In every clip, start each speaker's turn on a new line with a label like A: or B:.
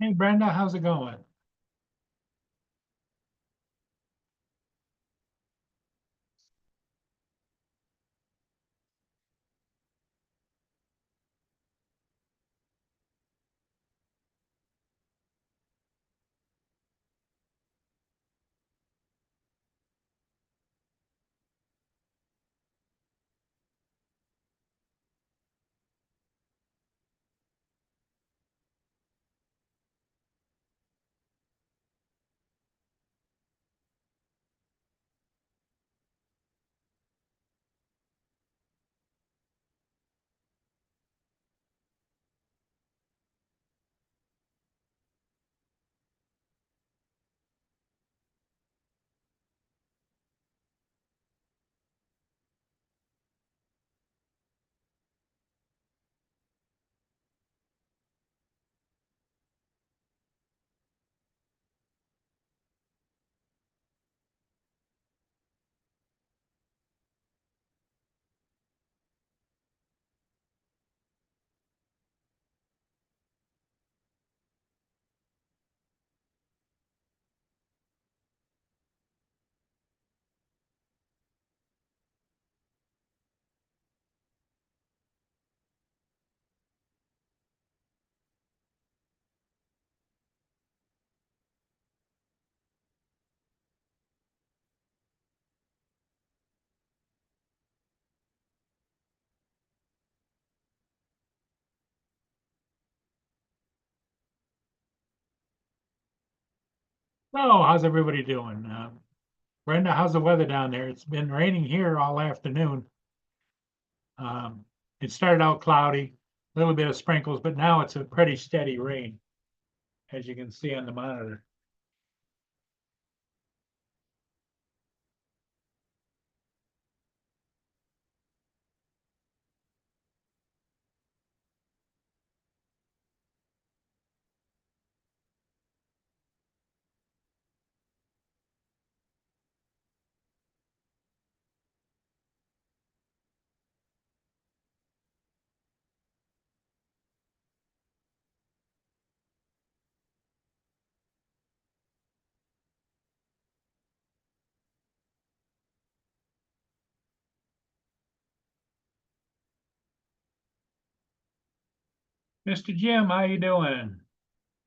A: Hey Brenda, how's it going? Oh, how's everybody doing? Brenda, how's the weather down there? It's been raining here all afternoon. Um, it started out cloudy, a little bit of sprinkles, but now it's a pretty steady rain, as you can see on the monitor. Mr. Jim, how you doing?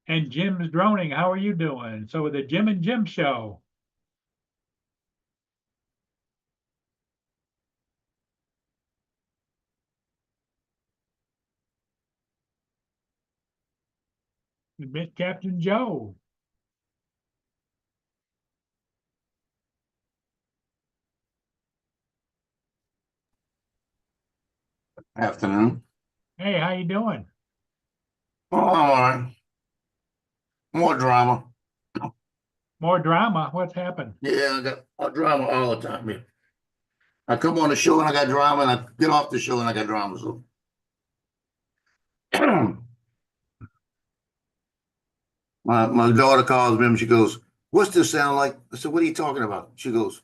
A: And Jim's droning, how are you doing? So the Jim and Jim show. We met Captain Joe.
B: Afternoon.
A: Hey, how you doing?
B: Oh, I'm all right. More drama.
A: More drama? What's happened?
B: Yeah, I got more drama all the time. Yeah. I come on the show and I got drama, and I get off the show and I got drama. So my daughter calls me and she goes, "What's this sound like?" I said, "What are you talking about?" She goes,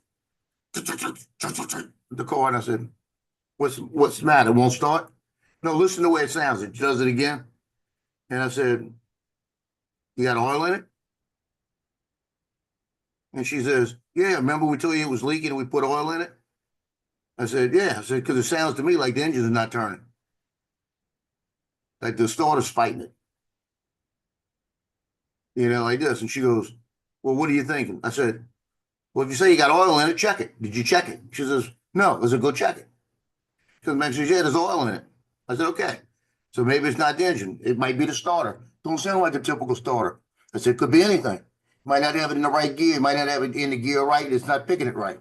B: "The car." And I said, "What's the matter? It won't start?" No, listen to the way it sounds. It does it again. And I said, "You got oil in it?" And she says, "Yeah, remember we told you it was leaking and we put oil in it?" I said, "Yeah." I said, "Because it sounds to me like the engine is not turning. Like the starter's fighting it, like this." And she goes, "Well, what are you thinking?" I said, "Well, if you say you got oil in it, check it. Did you check it?" She says, "No." I said, "Go check it." Because man says, "Yeah, there's oil in it." I said, "Okay. So maybe it's not the engine. It might be the starter. Don't sound like a typical starter." I said, "Could be anything. Might not have it in the right gear. Might not have it in the gear right. It's not picking it right."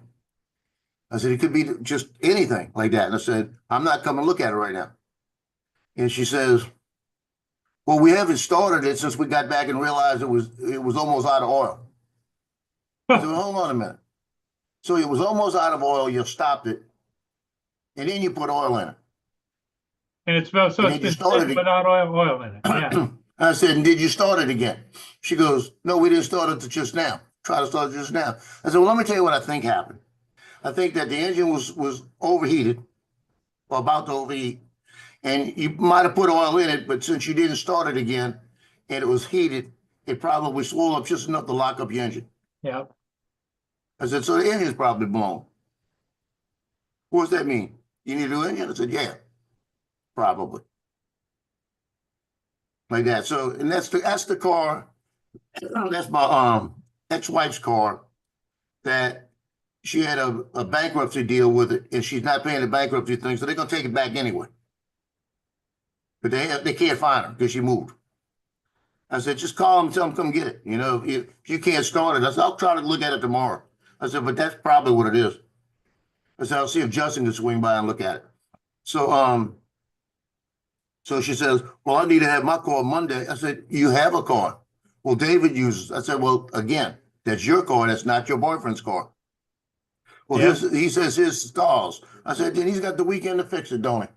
B: I said, "It could be just anything like that." And I said, "I'm not coming to look at it right now." And she says, "Well, we haven't started it since we got back and realized it was almost out of oil." I said, "Well, hold on a minute. So it was almost out of oil. You stopped it, and then you put oil in it,
A: And so
B: and
A: it's
B: then you
A: been sitting
B: started
A: without oil in it. Yeah.
B: it." I said, "And did you start it again?" She goes, "No, we didn't start it to just now. Try to start it just now." I said, "Well, let me tell you what I think happened. I think that the engine was overheated or about to overheat, and you might have put oil in it, but since you didn't start it again, and it was heated, it probably swelled up just enough to lock up your engine.
A: Yeah.
B: I said, so the engine's probably blown. What does that mean? You need a new engine? I said, yeah, probably. Like that. So, and that's the car. That's my ex-wife's car that she had a bankruptcy deal with it, and she's not paying the bankruptcy thing, so they're gonna take it back anyway. But they can't find her because she moved. I said, just call them and tell them come get it. You know, if you can't start it, I said, I'll try to look at it tomorrow. I said, but that's probably what it is. I said, I'll see if Justin can swing by and look at it. So so she says, well, I need to have my car Monday. I said, you have a car. Well, David uses. I said, well, again, that's your car. That's not your boyfriend's car. Well,
A: Yeah.
B: he says his stalls. I said, then he's got the weekend to fix it, don't he?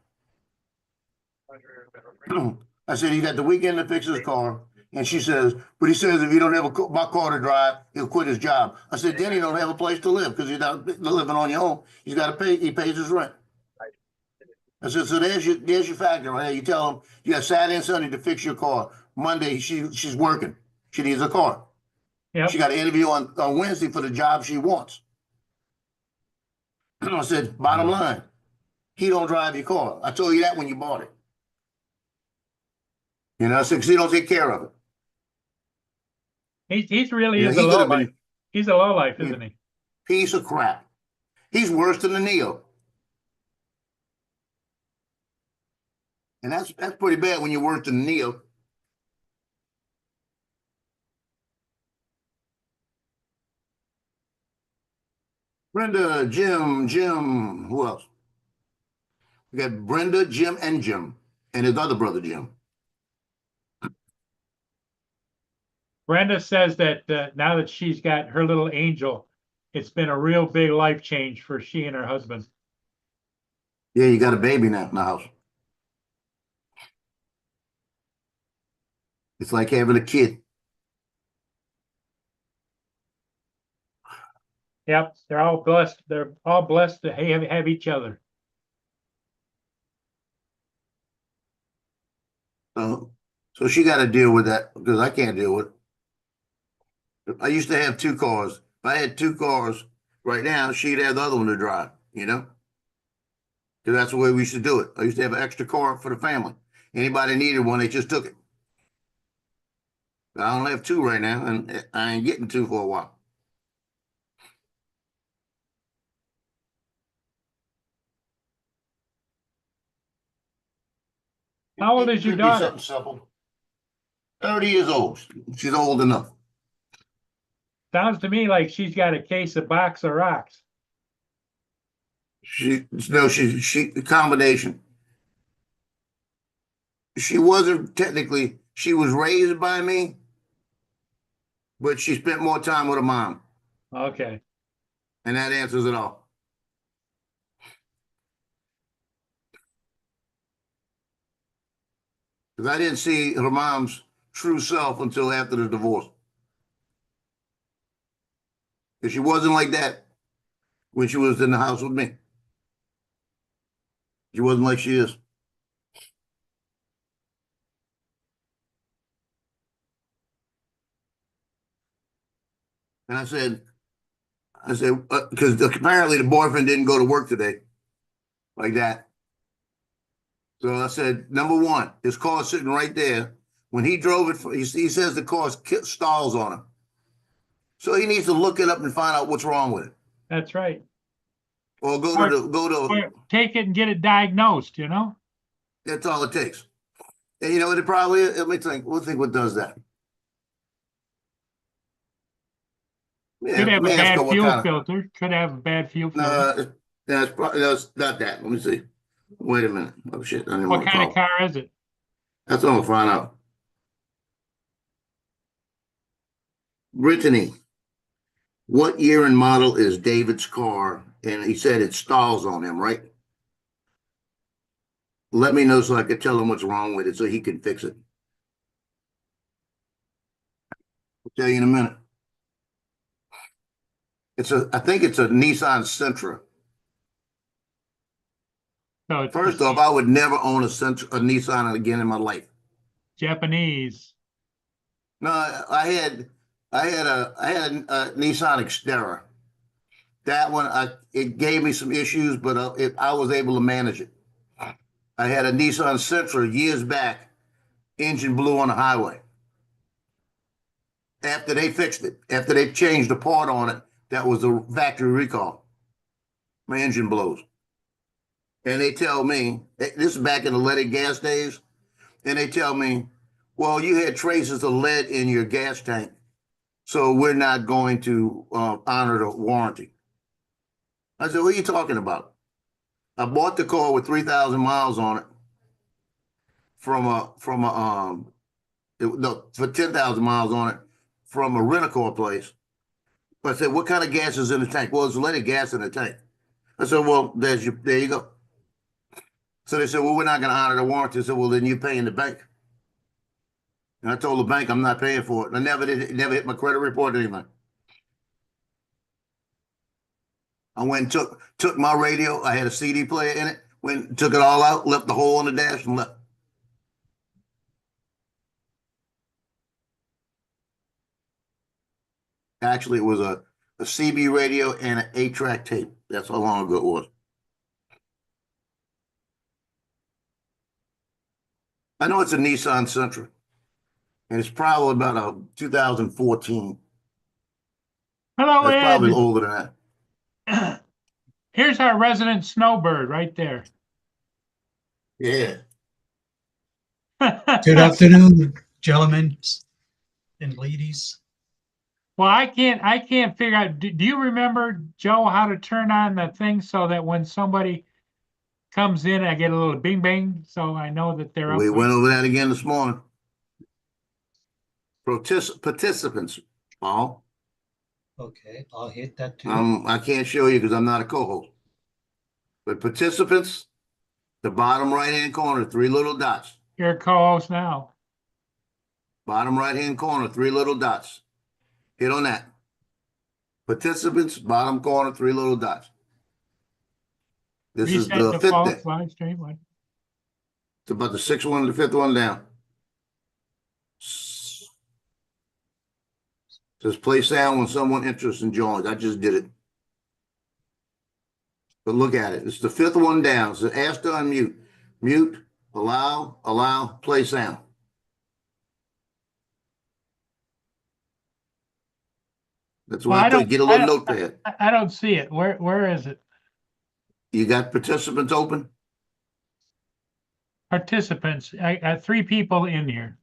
B: I said, he got the weekend to fix his car. And she says, but he says, if you don't have my car to drive, he'll quit his job. I said, then he don't have a place to live because you're not living on your own. He's got to pay. He pays his rent. I said, so there's your factor right there. You tell him you got Saturday and Sunday to fix your car. Monday, she's working. She needs a car.
A: Yep.
B: She got an interview on Wednesday for the job she wants. I said, bottom line, he don't drive your car. I told you that when you bought it. You know, I said, because he don't take care of it.
A: He's really
B: Yeah,
A: is
B: he
A: a
B: could
A: low
B: have been-
A: life. He's a low life,
B: Yeah.
A: isn't he?
B: Piece of crap. He's worse than the Neo. And that's pretty bad when you're worse than the Neo. Brenda, Jim, who else? We got Brenda, Jim, and his other brother, Jim.
A: Brenda says that now that she's got her little angel, it's been a real big life change for she and her husband.
B: Yeah, you got a baby now in the house. It's like having a kid.
A: Yep, they're all blessed. They're all blessed to have each other.
B: So she got to deal with that because I can't deal with it. I used to have two cars. If I had two cars right now, she'd have the other one to drive, you know? Because that's the way we used to do it. I used to have an extra car for the family. Anybody needed one, they just took it. But I only have two right now, and I ain't getting two for a while.
A: How old is your
B: Could be
A: daughter?
B: something simple. 30 years old. She's old enough.
A: Sounds to me like she's got a case of box of rocks.
B: She a combination. She wasn't technically, she was raised by me, but she spent more time with her mom.
A: Okay.
B: And that answers it all. Because I didn't see her mom's true self until after the divorce. Because she wasn't like that when she was in the house with me. She wasn't like she is. And I said, because apparently the boyfriend didn't go to work today, like that. So I said, number one, his car's sitting right there. When he drove it, he says the car stalls on him. So he needs to look it up and find out what's wrong with it.
A: That's right.
B: Or
A: Or take it and get it diagnosed, you know?
B: That's all it takes. And you know what it probably is? Let me think. We'll think what does that. Yeah,
A: Could have a
B: let me ask her
A: bad
B: what
A: fuel
B: kind of-
A: filter. Could have a bad fuel filter.
B: No, it's not that. Let me see. Wait a minute. Oh shit! I didn't
A: What
B: want to
A: kind of
B: call.
A: car is it?
B: That's what I'm gonna find out. Brittany, what year and model is David's car? And he said it stalls on him, right? Let me know so I can tell him what's wrong with it so he can fix it. I'll tell you in a minute. I think it's a Nissan Sentra.
A: So it's
B: First off, I would never own a Nissan again in my life.
A: Japanese.
B: No, I had a Nissan Xterra. That one, it gave me some issues, but I was able to manage it. I had a Nissan Sentra years back, engine blew on the highway. After they fixed it, after they changed the part on it, that was the factory recall. My engine blows. And they tell me, this is back in the leaded gas days, and they tell me, well, you had traces of lead in your gas tank, so we're not going to honor the warranty. I said, what are you talking about? I bought the car with 3,000 miles on it for 10,000 miles on it from a rent-a-car place. I said, what kind of gas is in the tank? Well, there's leaded gas in the tank. I said, well, there you go. So they said, well, we're not going to honor the warranty. I said, well, then you're paying the bank. And I told the bank I'm not paying for it. I never hit my credit report or anything. I went and took my radio. I had a CD player in it. Went and took it all out, left the hole in the dash, and left. Actually, it was a CB radio and an 8-track tape. That's how long ago it was. I know it's a Nissan Sentra, and it's probably about a 2014.
A: Hello,
B: That's probably
A: Ed.
B: older than that.
A: Here's our resident snowbird right there.
B: Yeah.
C: Good afternoon, gentlemen and ladies.
A: Well, I can't figure out, do you remember, Joe, how to turn on the thing so that when somebody comes in, I get a little bing bang, so I know that they're up?
B: We went over that again this morning. Participants, Paul.
C: Okay, I'll hit that too.
B: I can't show you because I'm not a co-host. But participants, the bottom right-hand corner, 3 little dots.
A: You're a co-host now.
B: Bottom right-hand corner, 3 little dots. Hit on that. Participants, bottom corner, 3 little dots. This is
A: Reset
B: the fifth
A: default
B: day.
A: live stream. What?
B: It's about the 6th one, the 5th one down. Says play sound when someone interested joins. I just did it. But look at it. It's the 5th one down. It says ask to unmute. Mute, allow, play sound. That's
A: Well,
B: why I put get a little notepad.
A: I don't see it. Where is it?
B: You got participants open?
A: Participants. I got 3 people in here.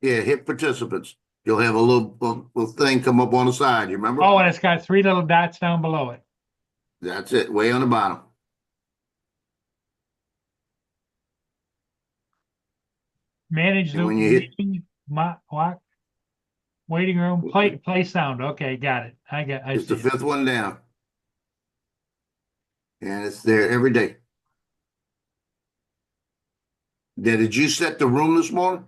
B: Yeah, hit participants. You'll have a little thing come up on the side. You remember?
A: Oh, and it's got 3 little dots down below it.
B: That's it, way on the bottom.
A: Manage the
B: And when you hit-
A: meeting, what? Waiting room, play sound. Okay, got it. I
B: It's
A: see
B: the
A: it.
B: 5th one down. And it's there every day. Did you set the room this morning?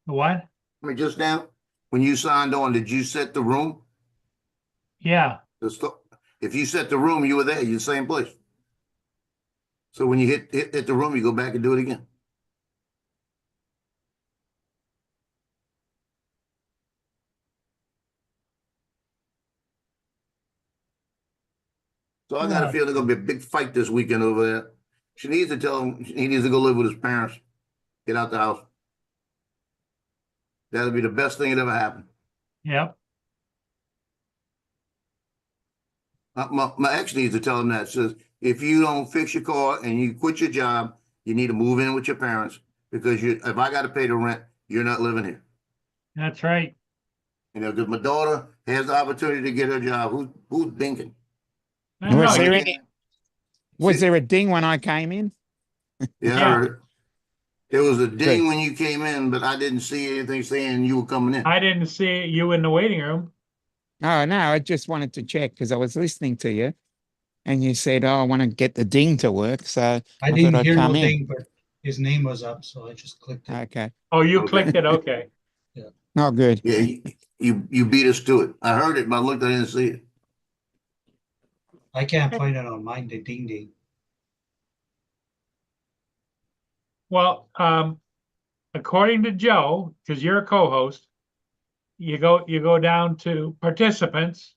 A: What?
B: I mean, just now, when you signed on, did you set the room?
A: Yeah.
B: If you set the room, you were there. You're the same place. So when you hit the room, you go back and do it again. So I got a feeling there's gonna be a big fight this weekend over there. She needs to tell him he needs to go live with his parents. Get out the house. That'll be the best thing that ever happened.
A: Yep.
B: My ex needs to tell him that. Says if you don't fix your car and you quit your job, you need to move in with your parents because if I got to pay the rent, you're not living here.
A: That's right.
B: You know, because my daughter has the opportunity to get her job. Who's thinking?
A: I don't
D: Was
A: know.
D: there any- Was there a ding when I came in?
B: Yeah,
A: Yeah.
B: I heard it. There was a ding
D: Good.
B: when you came in, but I didn't see anything saying you were coming in.
A: I didn't see you in the waiting room.
D: Oh, no, I just wanted to check because I was listening to you and you said, oh, I want to get the ding to work. So
C: I
D: thought
C: didn't
D: I'd
C: hear no
D: come in.
C: ding, but his name was up, so I just clicked it.
D: Okay.
A: Oh, you
B: Okay.
A: clicked it. Okay.
D: Oh, good.
B: Yeah, you beat us to it. I heard it, but I looked, I didn't see it.
C: I can't find it on mine, the ding ding.
A: Well, according to Joe, because you're a co-host, you go down to participants,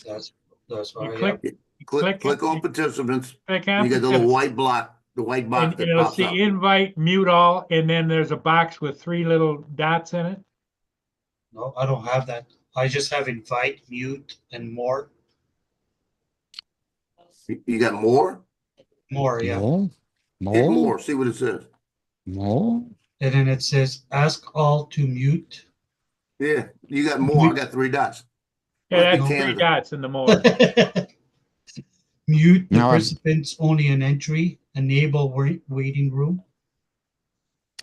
C: That's
A: you
C: why,
A: click,
C: yeah.
A: you
B: Click on participants.
A: click
B: You
A: on
B: got the little
A: participants,
B: white block, the white box
A: and
B: that
A: it'll
B: pops up.
A: see invite, mute all, and then there's a box with 3 little dots in it.
C: No, I don't have that. I just have invite, mute, and more.
B: You got more?
C: More, yeah.
D: More,
B: Hit
D: more,
B: more, see what it says.
D: more.
C: And then it says ask all to mute.
B: Yeah, you got more. I got 3 dots.
A: Yeah,
B: Must be
A: that's 3
B: Canada.
A: dots in the more.
C: Mute the
D: No, I'm-
C: participants only an entry. Enable waiting room.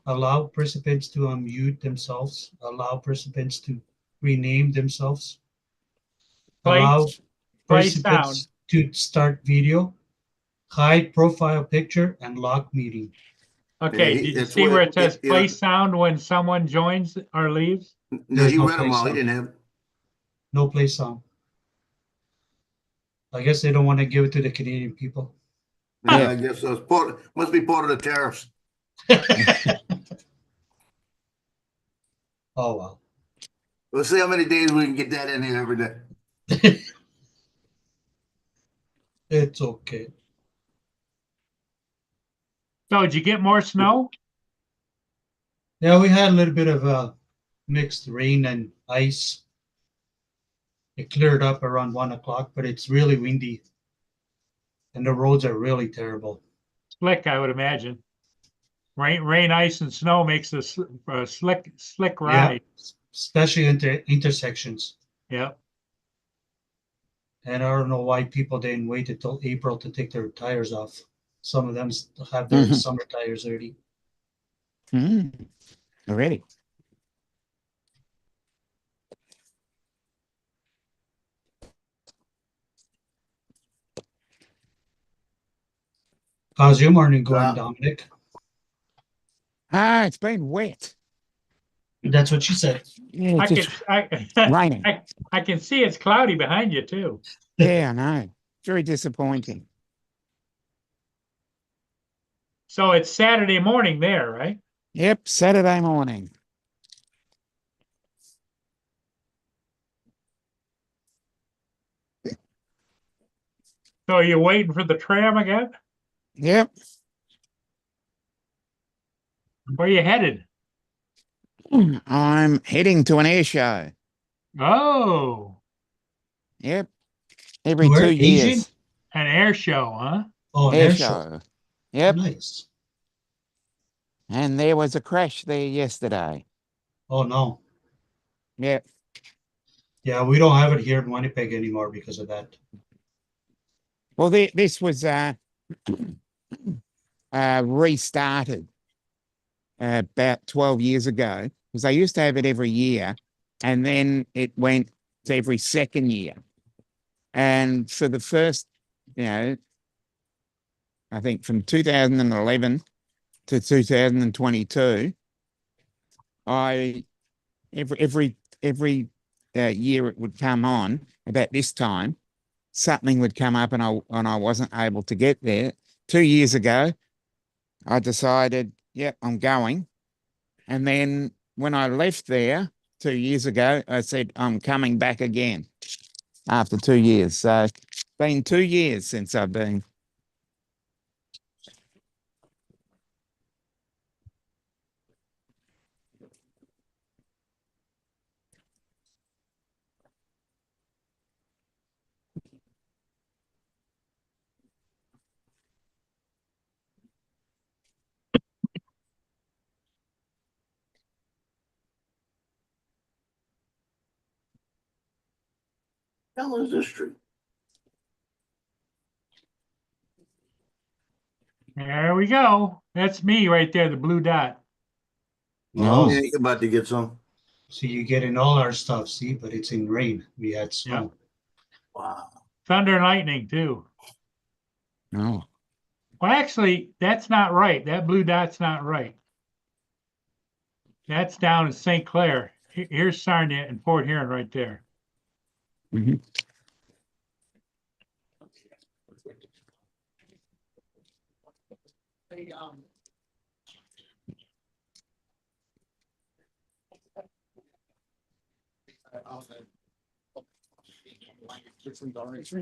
C: Allow participants to unmute themselves. Allow participants to rename themselves.
A: Play,
C: Allow
A: play sound.
C: participants to start video. Hide profile picture and lock meeting.
A: Okay,
B: Yeah,
A: did you
B: that's
A: see
B: what
A: where it says
B: you
A: play
B: know,
A: sound when someone joins or leaves?
B: no,
C: There's
B: he
C: no
B: read them
C: place
B: all. He
C: on.
B: didn't have.
C: No play sound. I guess they don't want to give it to the Canadian people.
B: Yeah, I guess so. It's must be part of the tariffs.
C: Oh, well.
B: Let's see how many days we can get that in here every day.
C: It's okay.
A: So did you get more snow?
C: Yeah, we had a little bit of mixed rain and ice. It cleared up around 1 o'clock, but it's really windy. And the roads are really terrible.
A: Slick, I would imagine. Rain, ice, and snow makes a slick
C: Yeah,
A: ride.
C: especially intersections.
A: Yeah.
C: And I don't know why people didn't wait until April to take their tires off. Some of them have their
D: Mhm.
C: summer tires already.
D: Already.
C: How's your morning going,
B: Uh,
C: Dominic?
D: Ah, it's been wet.
C: That's what she said.
D: Yeah,
A: I can,
D: just
A: I,
D: raining.
A: I can see it's cloudy behind you too.
D: Yeah, I know. Very disappointing.
A: So it's Saturday morning there, right?
D: Yep, Saturday morning.
A: So are you waiting for the tram again?
D: Yep.
A: Where you headed?
D: I'm heading to an air show.
A: Oh,
D: Yep. Every
C: Where?
D: 2
C: Asian?
D: years.
A: an air show, huh?
C: Oh, an
D: Air
C: air show.
D: show. Yep.
C: Nice.
D: And there was a crash there yesterday.
C: Oh, no.
D: Yep.
C: Yeah, we don't have it here in Winnipeg anymore because of that.
D: Well, this was restarted about 12 years ago because they used to have it every year, and then it went to every second year. And for the first, I think from 2011 to 2022, every year it would come on about this time, something would come up and I wasn't able to get there. 2 years ago, I decided, yep, I'm going. And then when I left there 2 years ago, I said, I'm coming back again after 2 years. So it's been 2 years since I've been.
B: How is this street?
A: There we go. That's me right there, the blue dot.
D: No.
B: Yeah, you're about to get some.
C: So you get in all our stuff, see, but it's in rain. We had snow.
B: Wow.
A: Thunder and lightning too.
D: No.
A: Well, actually, that's not right. That blue dot's not right. That's down in St. Clair. Here's Sarnia and Port Huron right there.
D: Mhm.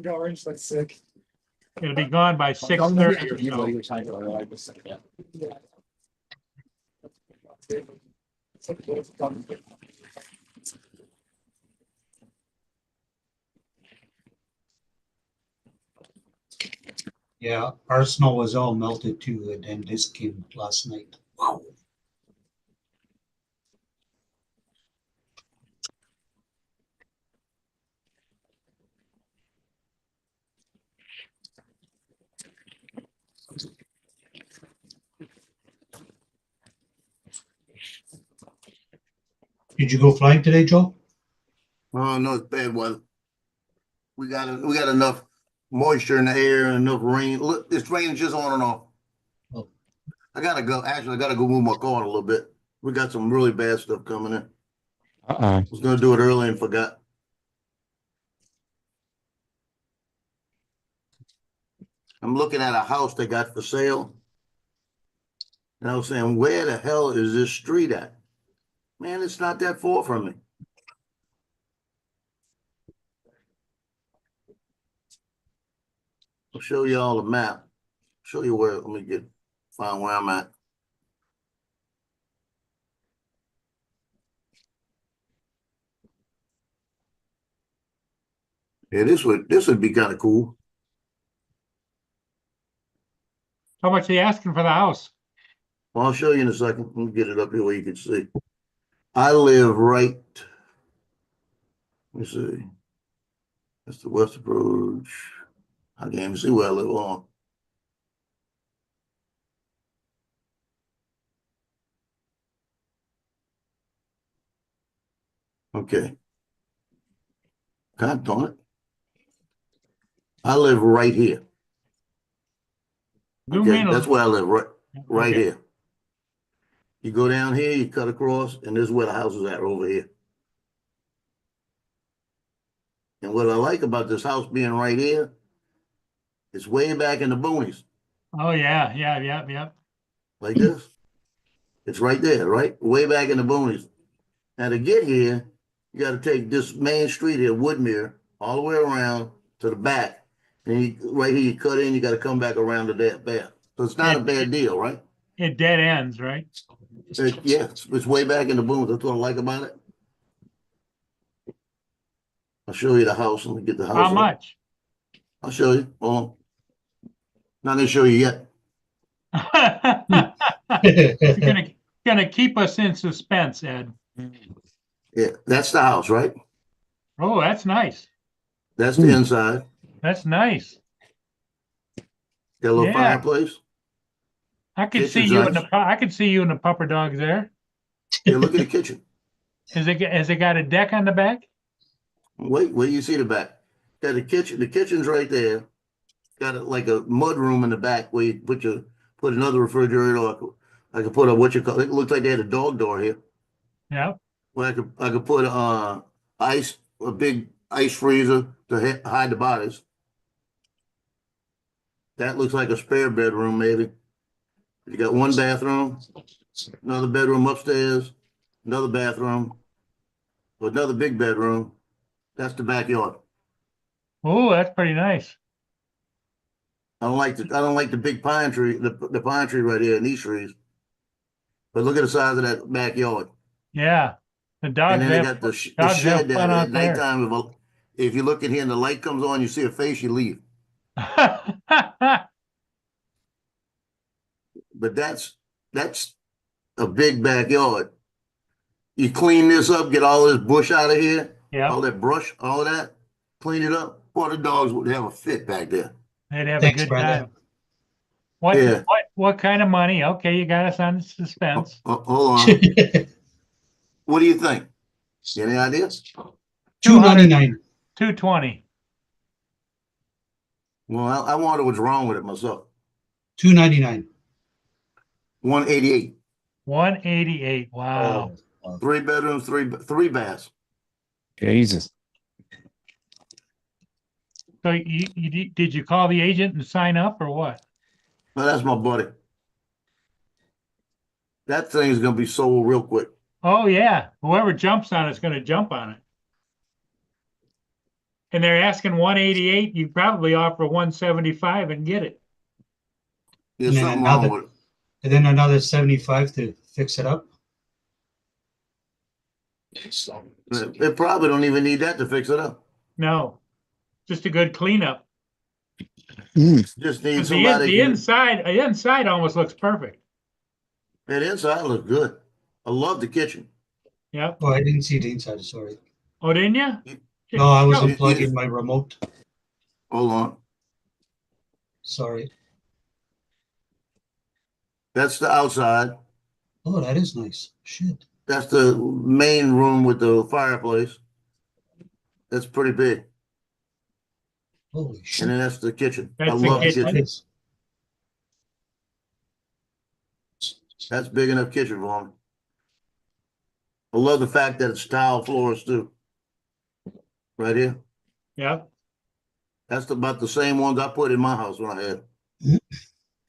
E: Orange, that's sick.
A: It'll be gone by 6:30 or so.
C: Yeah, our snow was all melted too, and then this came last night. Wow. Did you go flying today, Joe?
B: Oh, no, it's bad weather. We got enough moisture in the air and enough rain. Look, it's raining just on and off.
C: Oh.
B: I gotta go. Actually, I gotta go move my car a little bit. We got some really bad stuff coming in.
D: Uh-oh.
B: Was gonna do it early and forgot. I'm looking at a house they got for sale. And I was saying, where the hell is this street at? Man, it's not that far from me. I'll show you all the map. Show you where, let me find where I'm at. Yeah, this would be kind of cool.
A: How much are you asking for the house?
B: Well, I'll show you in a second. Let me get it up here where you can see. I live right, let me see. That's the west approach. I can't even see where I live on. Okay. God darn it. I live right here.
A: Zoom
B: Okay,
A: in a
B: that's where I live, right
A: Okay.
B: here. You go down here, you cut across, and this is where the house is at, over here. And what I like about this house being right here, it's way back in the boonies,
A: Oh, yeah.
B: like this. It's right there, right? Way back in the boonies. Now to get here, you got to take this main street here, Woodmere, all the way around to the back. And right here, you cut in, you got to come back around to that back. So it's not a bad deal, right?
A: It dead ends, right?
B: Yeah, it's way back in the boonies. That's what I like about it. I'll show you the house. Let me get the house
A: How
B: up.
A: much?
B: I'll show you. Hold on. Not gonna show you yet.
A: You're gonna keep us in suspense, Ed.
B: Yeah, that's the house, right?
A: Oh, that's nice.
B: That's the inside.
A: That's nice.
B: Got a little
A: Yeah.
B: fireplace.
A: I could see
B: Kitchen's
A: you in
B: nice.
A: I could see you in the pupper dogs there.
B: Yeah, look at the kitchen.
A: Has it got a deck on the back?
B: Wait, you see the back. Got the kitchen. The kitchen's right there. Got like a mud room in the back where you put another refrigerator. I could put a what you call it. Looks like they had a dog door here.
A: Yeah.
B: Well, I could put a big ice freezer to hide the bodies. That looks like a spare bedroom, maybe. You got one bathroom, another bedroom upstairs, another bathroom, another big bedroom. That's the backyard.
A: Oh, that's pretty nice.
B: I don't like the big pine tree, the pine tree right here and these trees. But look at the size of that backyard.
A: Yeah. The
B: And
A: dogs
B: then they
A: have
B: got the shed
A: have
B: there
A: fun
B: at
A: out there.
B: nighttime. If you look in here and the light comes on, you see a face, you leave. But that's a big backyard. You clean this up, get all this bush out of here,
A: Yeah,
B: all that brush, all of that, clean it up. Boy, the dogs would have a fit back there.
A: they'd have a
C: Thanks,
A: good
C: Brenda.
A: time. What
B: Yeah.
A: what kind of money? Okay, you got us on suspense.
B: Hold on. What do you think? Any ideas?
C: $299.
A: 220.
B: Well, I wonder what's wrong with it myself.
C: $299.
B: 188.
A: 188. Wow.
B: 3 bedrooms, three baths.
D: Jesus.
A: So did you call the agent and sign up or what?
B: No, that's my buddy. That thing's gonna be sold real quick.
A: Oh yeah. Whoever jumps on it's gonna jump on it. and they're asking 188, you probably offer 175 and get it.
B: There's
C: And then
B: something wrong
C: another-
B: with it.
C: And then another 75 to fix it up.
B: They probably don't even need that to fix it up.
A: No, just a good cleanup.
D: Mm.
B: Just need
A: 'Cause
B: somebody.
A: the inside almost looks perfect.
B: That inside looks good. I love the kitchen.
A: Yep.
C: Oh, I didn't see the inside, sorry.
A: Oh, didn't you?
C: No, I was
A: No.
C: unplugging my remote.
B: Hold on.
C: Sorry.
B: That's the outside.
C: Oh, that is nice. Shit.
B: That's the main room with the fireplace. That's pretty big.
C: Holy shit.
B: And then that's the kitchen. I
A: That's the
B: love the
A: kitchen.
C: That
B: kitchen.
C: is.
B: That's big enough kitchen for me. I love the fact that it's tile floors too. Right here.
A: Yep.
B: That's about the same ones I put in my house when I had.
C: Mhm.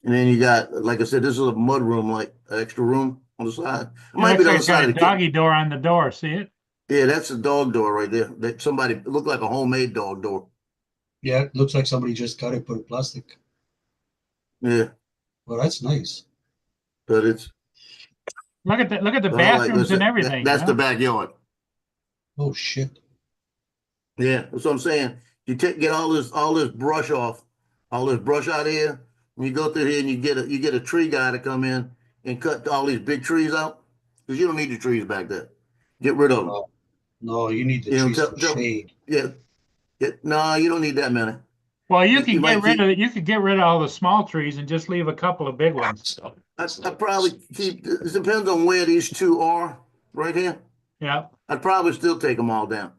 B: And then you got, like I said, this is a mud room, like an extra room on the side. It
A: It
B: might be
A: looks
B: on
A: like
B: the side
A: a
B: of the kitchen.
A: doggy door on the door. See it?
B: Yeah, that's a dog door right there. That somebody, it looked like a homemade dog door.
C: Yeah, it looks like somebody just got it, put it plastic.
B: Yeah,
C: Well, that's nice.
B: but it's.
A: Look at the
B: like I
A: bathrooms
B: said,
A: and everything.
B: That's
A: huh?
B: the backyard.
C: Oh, shit.
B: Yeah, that's what I'm saying. You get all this brush off, all this brush out of here. When you go through here and you get a tree guy to come in and cut all these big trees out, because you don't need the trees back there. Get rid of them.
C: No, no, you need the
B: You know,
C: trees for
B: tell-
C: shade.
B: Yeah, no, you don't need that many.
A: Well, you
B: You
A: can
B: might
A: get rid
B: keep-
A: of it. You could get rid of all the small trees and just leave a couple of big ones.
B: I'd probably keep. It depends on where these two are right here.
A: Yeah.
B: I'd probably still take them all down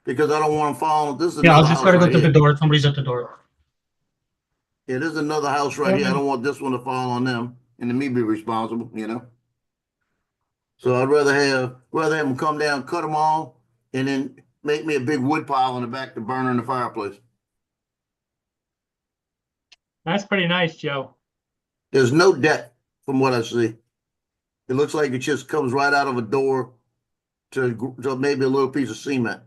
B: because I don't want them falling. This is
C: Yeah, I'll
B: another
C: just
B: house
C: gotta go
B: right
C: to the
B: here.
C: door. Somebody's at the door.
B: Yeah, there's another house right here. I don't want this one to fall on them and then me be responsible, you know? So I'd rather have them come down, cut them all, and then make me a big wood pile in the back to burn in the fireplace.
A: That's pretty nice, Joe.
B: There's no deck from what I see. It looks like it just comes right out of a door to maybe a little piece of cement.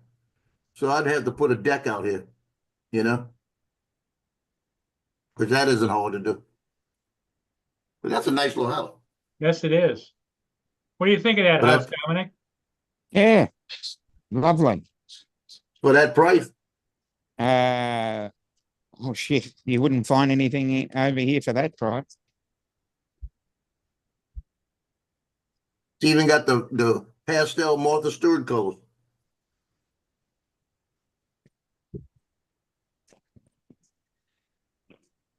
B: So I'd have to put a deck out here, you know? Because that isn't hard to do. But that's a nice little house.
A: Yes, it is. What do you think of that
B: But
A: house, Dominic?
D: Yeah, lovely.
B: For that price,
D: Oh shit, you wouldn't find anything over here for that price.
B: it's even got the pastel Martha Stewart colors.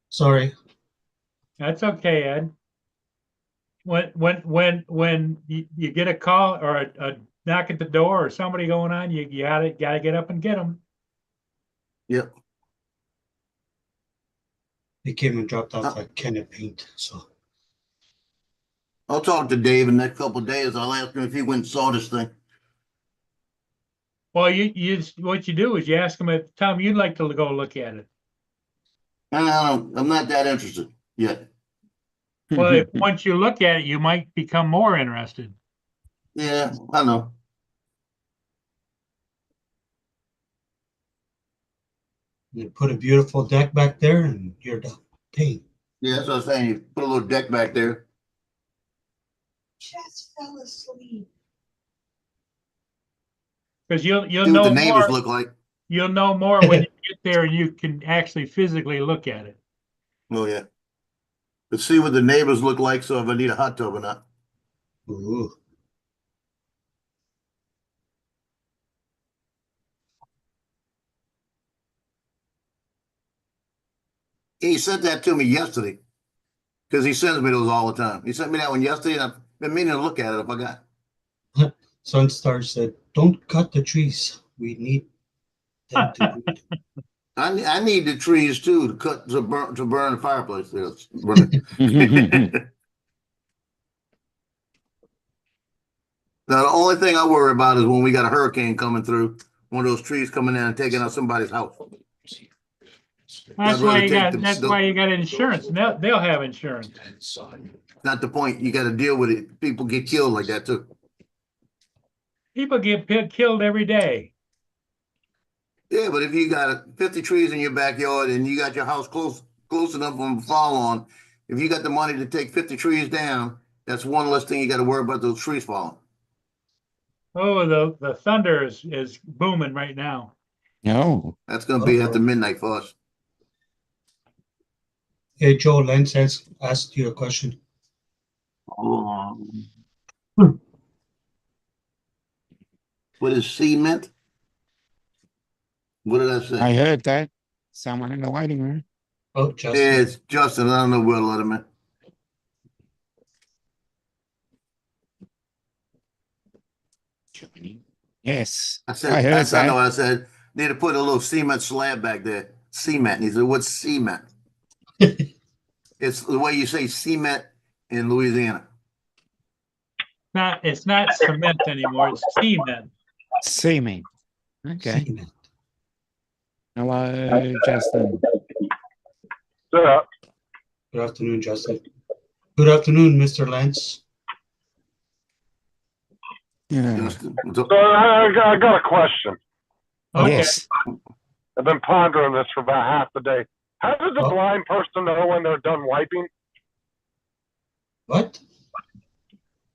C: Sorry.
A: That's okay, Ed. When you get a call or a knock at the door or somebody going on, you gotta get up and get them.
B: Yep.
C: They came and dropped off that can of paint. So
B: I'll talk to Dave in the next couple of days. I'll ask him if he went and saw this thing.
A: Well, what you do is you ask them if Tom, you'd like to go look at it.
B: And I'm not that interested yet.
A: Well, if, once you look at it, you might become more interested.
B: Yeah, I know.
C: you put a beautiful deck back there and you're done. Paint.
B: Yeah, that's what I was saying. You put a little deck back there.
F: Just fell asleep.
A: Because you'll
B: See what
A: know
B: the neighbors
A: more.
B: look like.
A: You'll know more when you get there and you can actually physically look at it.
B: Oh yeah. But see what the neighbors look like. So if I need a hot tub or not.
C: Ooh.
B: He sent that to me yesterday because he sends me those all the time. He sent me that one yesterday, and I've been meaning to look at it. If I got.
C: Sunstar said, "Don't cut the trees. We need them to breathe."
B: I need the trees too to cut to burn the fireplace. Yes, burn it. Now, the only thing I worry about is when we got a hurricane coming through, one of those trees coming in and taking out somebody's house.
A: That's
B: I'd
A: why
B: rather
A: you
B: take
A: got.
B: the-
A: That's
B: the-
A: why you got insurance. And they'll have insurance.
B: Not the point. You got to deal with it. People get killed like that too.
A: People get killed every day.
B: Yeah, but if you got 50 trees in your backyard and you got your house close enough from fall on, if you got the money to take 50 trees down, that's one less thing you got to worry about those trees falling.
A: Oh, the thunder is booming right now.
D: No.
B: That's going to be after midnight for us.
C: Hey, Joe, Lance has asked you a question.
B: What is cement? What did I
D: I
B: say?
D: heard that. Someone in the waiting room.
C: Oh,
B: Yeah,
C: Justin.
B: it's Justin. I don't know where to let him in.
D: Yes.
B: I said,
D: I heard
B: that's I know.
D: that.
B: I said need to put a little cement slab back there. Cement. And he said, "What's cement?" It's the way you say cement in Louisiana.
A: It's not cement anymore, it's cement.
D: See me. Okay.
C: Cement.
D: Hello, Justin.
F: Yeah,
C: Good afternoon, Justin. Good afternoon, Mr. Lance.
D: Yeah.
B: Justin.
F: so I got a question.
A: Okay.
D: Yes.
F: I've been pondering this for about half the day. How does a
C: Oh.
F: blind person know when they're done wiping?
C: What?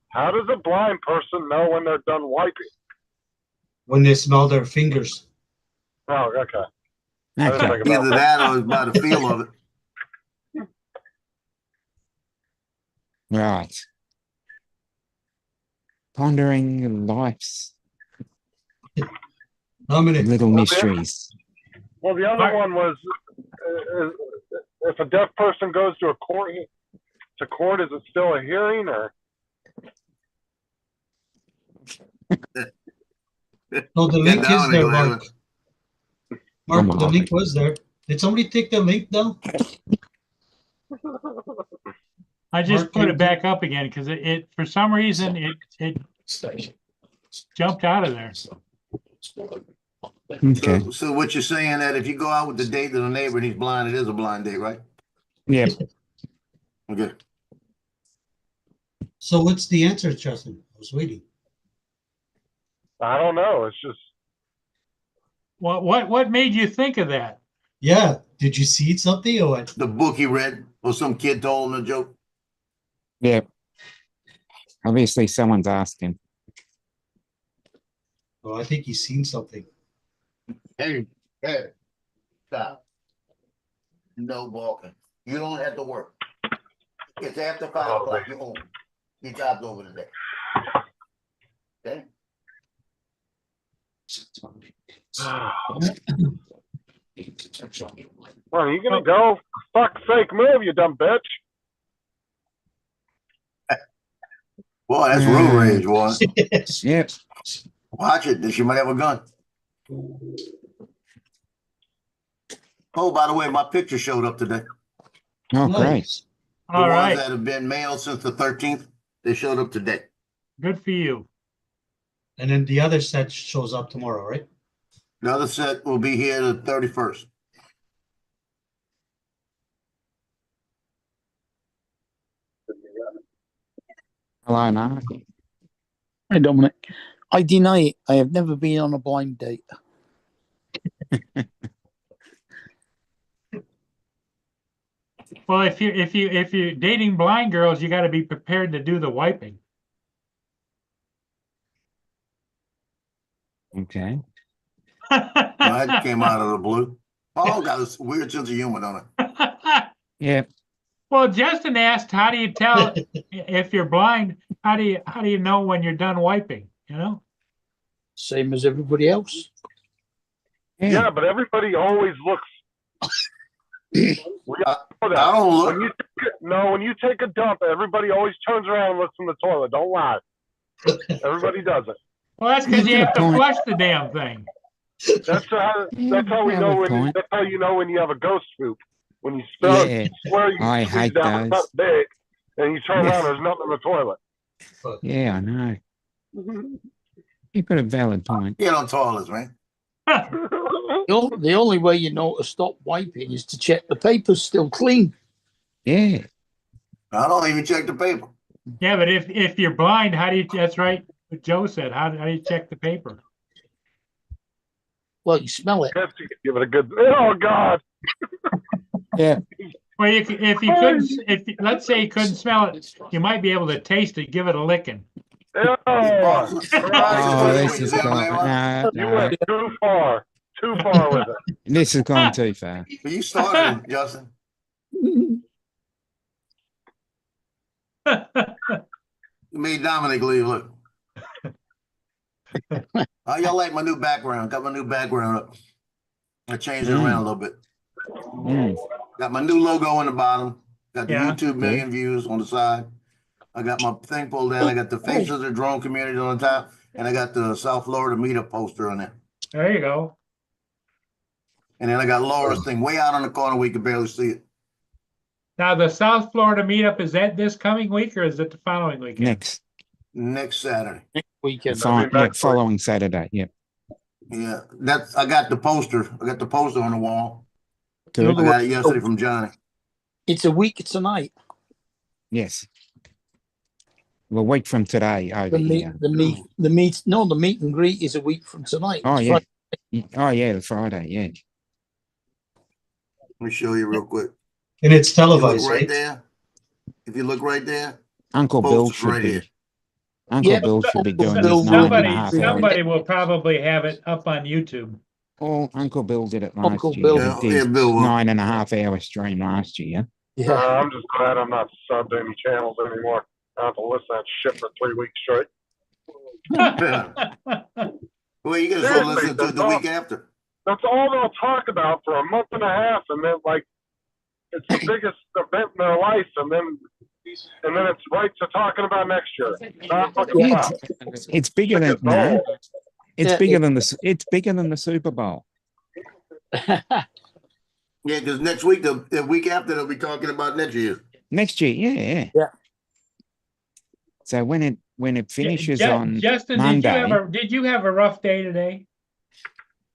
F: How does a blind person know when they're done wiping?
C: When they smell their fingers.
F: Oh, okay. I didn't
D: Okay.
F: think about
B: Either
F: that.
B: that or it's by the feel of it.
D: Right. Pondering life's
C: How many?
D: little mysteries.
F: Well, the other
A: Mark-
F: one was if a deaf person goes to court, is it still a hearing or?
C: No, the link
B: down
C: is
B: and
C: there,
B: go there.
C: Mark. Mark,
D: Come
C: the
D: on.
C: link was there. Did somebody take the link down?
A: I just
C: Mark,
A: put it back up again because it for some reason it jumped out of there.
D: Okay.
B: So what you're saying that if you go out with the date to the neighbor and he's blind, it is a blind date, right?
D: Yep.
B: Okay.
C: So what's the answer, Justin? I was waiting.
F: I don't know. It's just
A: What made you think of that?
C: Yeah. Did you see something or what?
B: The book he read or some kid told him a joke.
D: Yep. Obviously, someone's asking.
C: Oh, I think he's seen something.
B: Hey, stop. No walking. You don't have to work. It's after 5 o'clock. You're home. Your job's over today. Okay?
F: well, are you gonna go? For fuck's sake, move, you dumb bitch.
B: Boy, that's road rage, boy.
D: Yep.
B: Watch it. She might have a gun. Oh, by the way, my picture showed up today.
D: Oh, great.
C: Nice.
B: The
A: All
B: ones
A: right,
B: that have been mailed since the 13th, they showed up today.
A: good for you.
C: And then the other set shows up tomorrow, right?
B: The other set will be here the 31st.
D: Hello, Mark.
G: Hi, Dominic. I deny it. I have never been on a blind date.
A: Well, if you're dating blind girls, you got to be prepared to do the wiping.
D: Okay.
B: That came out of the blue. Paul got a weird sense of humor, don't it?
D: Yep.
A: Well, Justin asked, "How do you tell if you're blind? How do you know when you're done wiping?" You know.
G: Same as everybody else.
F: Yeah, but everybody always looks. We all know that.
B: I don't
F: When
B: look.
F: when you take a dump, everybody always turns around and looks in the toilet. Don't lie. Everybody does it.
A: Well, that's because you
D: Good
A: have to
D: point.
A: flush the damn thing.
F: That's how we know
D: Valid
F: when.
D: point.
F: That's how you know when you have a ghost poop. When you smell
D: Yeah.
F: it, you swear you
D: I
F: squeeze
D: hate
F: down
D: those.
F: it's not big, and you turn
D: Yeah.
F: around, there's nothing in the toilet.
D: Yeah, I know. You got a valid point.
B: Get on toilets, man.
G: The only way you know to stop wiping is to check the paper's still clean.
D: Yeah.
B: I don't even check the paper.
A: Yeah, but if you're blind, how do you? That's right. What Joe said. How do you check the paper?
G: Well, you smell it.
F: Guess you could give it a good. Oh God!
D: Yeah.
A: Well, if you couldn't, let's say you couldn't smell it, you might be able to taste it, give it a licking.
F: Ew.
D: Oh, this
B: Wait,
D: is
B: wait,
D: gone.
B: wait,
D: No,
F: You
D: no.
F: went too far. Too far with it.
D: This has gone too far.
B: But you started it, Justin. You made Dominic leave. Look. How y'all like my new background? Got my new background up. I changed it around a little bit.
D: Mm.
B: Got my new logo on the bottom. Got the
A: Yeah.
B: YouTube million views on the side. I got my thing pulled down. I got the Faces of the Drone Community on the top, and I got the South Florida meetup poster on there.
A: There you go.
B: And then I got Laura's thing way out on the corner where you can barely see it.
A: Now, the South Florida meetup, is that this coming week or is it the following weekend?
B: Next Saturday.
G: Weekend.
D: Following Saturday. Yeah.
B: Yeah, I got the poster. I got the poster on the wall.
D: Good.
B: I got it yesterday from Johnny.
G: It's a week tonight.
D: Yes. Well, a week from today over here.
G: The meet and greet is a week from tonight.
D: Oh
G: It's
D: yeah.
G: Friday.
D: Oh yeah, the Friday. Yeah.
B: Let me show you real quick.
C: And it's
B: If you look
C: televised,
B: right
C: right?
B: there. If you look right there,
D: Uncle Bill
B: poster's
D: should
B: right
D: be.
B: here.
D: Uncle
G: Yeah,
D: Bill should be doing
G: Bill
D: his
G: will.
D: 9.5 hours.
A: Somebody will probably have it up on YouTube.
D: Oh, Uncle Bill did it last
G: Uncle
D: year.
G: Bill.
B: Yeah,
D: He did
B: yeah, Bill will.
D: 9.5 hour stream last year.
G: Yeah.
F: I'm just glad I'm not subbed to any channels anymore. I have to listen to that shit for 3 weeks straight.
B: Well, you gotta start listening to it the week after.
F: That's all they'll talk about for a month and a half, and then like it's the biggest event in their life, and then it's right to talking about next year. Not fucking
D: Yeah,
F: stop.
D: it's bigger than
F: It's old.
D: it's
G: Yeah,
D: bigger than it's bigger than the Super Bowl.
B: Yeah, because next week, the week after, they'll be talking about next year.
D: Next year, yeah.
G: Yeah.
D: So when it finishes on
A: Justin,
D: Monday,
A: did you have a rough day today?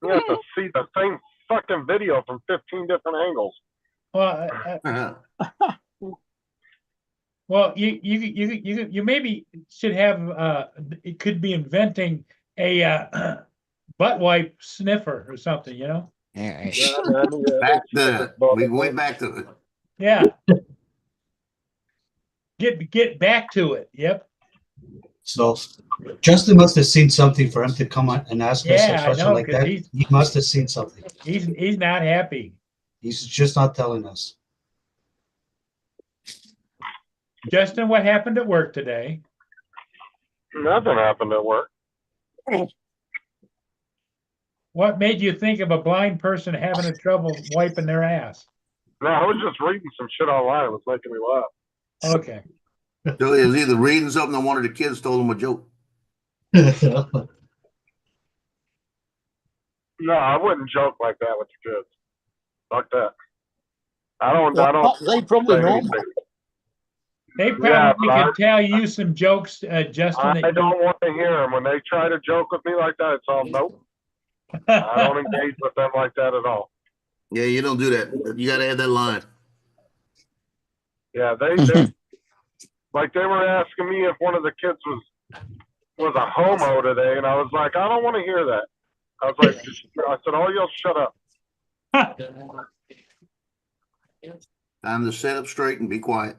F: You have to see the same fucking video from 15 different angles.
A: Well, well, you maybe should have it could be inventing a butt wipe sniffer or something, you know?
D: yeah,
B: We went back to it.
A: Yeah. Get back to it. Yep.
C: So Justin must have seen something for him to come on and ask us a
A: Yeah, I
C: question
A: know,
C: like
A: 'cause
C: that. He must have seen something.
A: He's not happy.
C: He's just not telling us.
A: Justin, what happened at work today?
F: Nothing happened at work.
A: What made you think of a blind person having a trouble wiping their ass?
F: No, I was just reading some shit online. It was making me laugh.
A: Okay.
B: So he was either reading something or one of the kids told him a joke.
F: No, I wouldn't joke like that with the kids. Fuck that. I don't
G: They probably
F: say
G: know.
F: anything.
A: They
F: Yeah,
A: probably
F: but
A: could tell you some jokes, Justin.
F: I don't want to hear them. When they try to joke with me like that, it's all nope. I don't engage with them like that at all.
B: Yeah, you don't do that. You gotta add that line.
F: Yeah, they like they were asking me if one of the kids was a homo today, and I was like, I don't want to hear that. I was like, I said, oh, you'll shut up.
B: Time to sit up straight and be quiet.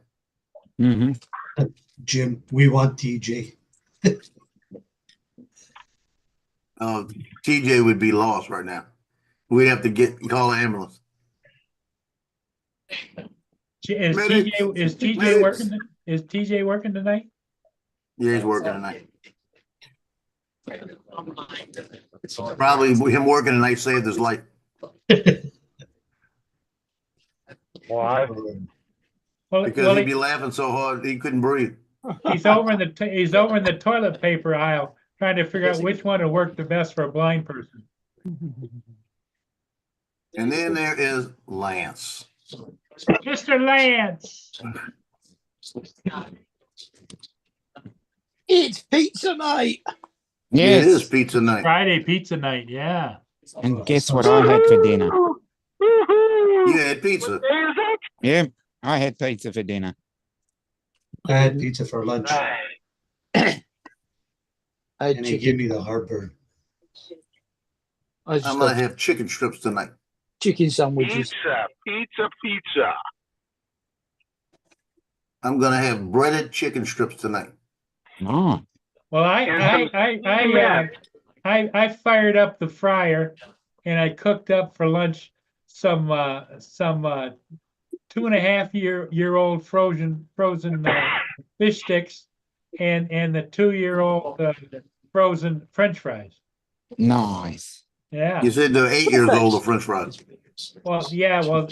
D: hmm
C: Jim, we want TJ.
B: TJ would be lost right now. We'd have to call an ambulance.
A: Is
B: Medics.
A: TJ
B: Medics.
A: working? Is TJ working tonight?
B: Yeah, he's working tonight. Probably him working tonight saved his life.
F: Why?
B: Because he'd be laughing so hard he couldn't breathe.
A: He's over in the toilet paper aisle trying to figure out which one will work the best for a blind person.
B: And then there is Lance.
A: Mr. Lance.
G: It's pizza night.
B: It is
D: Yes.
B: pizza night.
A: Friday pizza night. Yeah.
D: And guess what I had for dinner?
B: You had pizza.
D: Yeah, I had pizza for dinner.
C: I had pizza for lunch,
G: I had
C: and he
G: chicken.
C: gave me the heartburn.
G: I just
B: I'm gonna
G: got
B: have chicken strips tonight.
G: chicken sandwiches.
F: Pizza.
B: I'm gonna have breaded chicken strips tonight.
D: Oh,
A: Well,
F: And some
A: I fired up the fryer and I cooked up for lunch some 2.5-year-old frozen fish sticks and the 2-year-old frozen French fries.
D: nice.
A: Yeah.
B: You said they're 8 years old, the French fries.
A: Well, yeah. Well,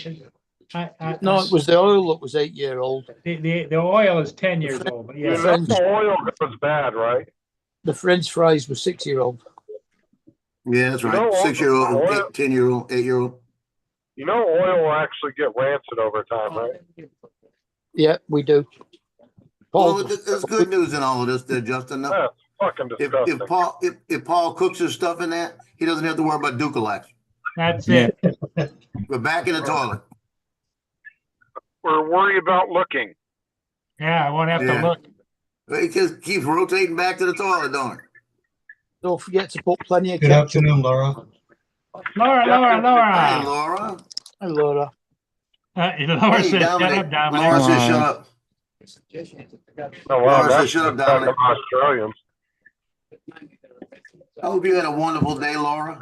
G: No, it was the oil that was 8-year-old.
A: the oil is 10 years old. But
F: you
A: yeah.
F: know the oil goes bad, right?
G: The French fries were 6-year-old.
B: Yeah, that's
F: You know,
B: right. 6-year-old,
F: oil-
B: 10-year-old, 8-year-old.
F: You know, oil will actually get rancid over time, right?
G: Yeah, we do.
B: Well,
G: Paul,
B: there's good news in all of this there, Justin. No,
F: That's fucking disgusting.
B: if Paul cooks his stuff in that, he doesn't have to worry about Ducalax.
A: That's
D: Yeah.
A: it.
B: We're back in the toilet.
F: We're worried about looking.
A: Yeah, I won't have
B: Yeah.
A: to look.
B: It just keeps rotating back to the toilet, don't it?
G: don't forget to put plenty of
C: Good
G: ketchup.
C: afternoon, Laura.
A: Laura.
B: Hey, Laura.
G: Hi, Laura.
A: Laura
B: Hey,
A: says, "Shut
B: Dominic.
A: up, Dominic."
B: Laura says, shut up.
F: Oh,
B: Laura
F: wow,
B: said,
F: that's
B: "Shut up,
F: back
B: Dominic."
F: of Australians.
B: I hope you had a wonderful day, Laura.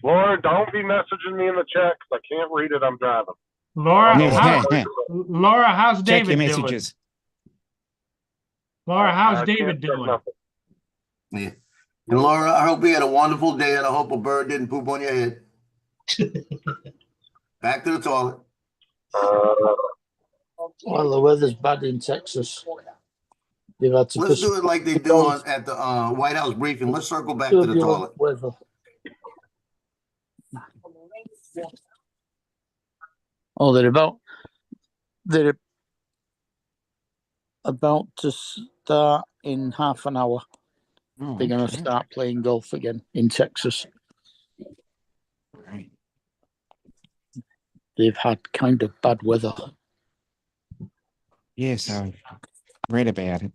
F: Laura, don't be messaging me in the chat because I can't read it. I'm driving.
A: Laura,
D: Yeah.
A: Laura, how's
D: Check your
A: David doing?
D: messages.
A: Laura, how's
F: I
A: David
F: can't check
A: doing?
F: nothing.
B: Yeah. And Laura, I hope you had a wonderful day, and I hope a bird didn't poop on your head. Back to the toilet.
G: Well, the weather's bad in Texas. They've had to
B: Let's do it like they do at the White House briefing. Let's circle back to the toilet.
G: turbulent weather. Oh, they're about to start in half an hour.
D: Oh,
G: They're going to
D: okay.
G: start playing golf again in Texas.
D: Right.
G: They've had kind of bad weather.
D: Yes, I read about it.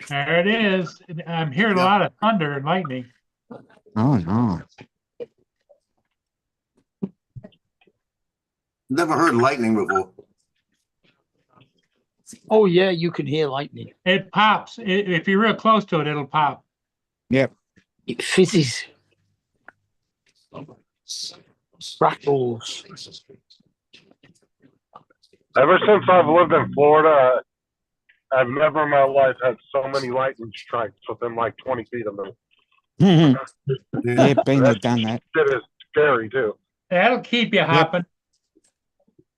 A: There it is. I'm hearing a lot of thunder and lightning.
D: Oh, no.
B: Never heard lightning before.
G: Oh, yeah, you can hear lightning.
A: It pops. If you're real close to it, it'll pop.
D: Yep.
G: It fizzes. Crackles.
F: Ever since I've lived in Florida, I've never in my life had so many lightning strikes within like 20 feet of me.
D: Yeah,
B: Yeah.
D: been there, done that.
F: Shit is scary too.
A: That'll keep you hopping.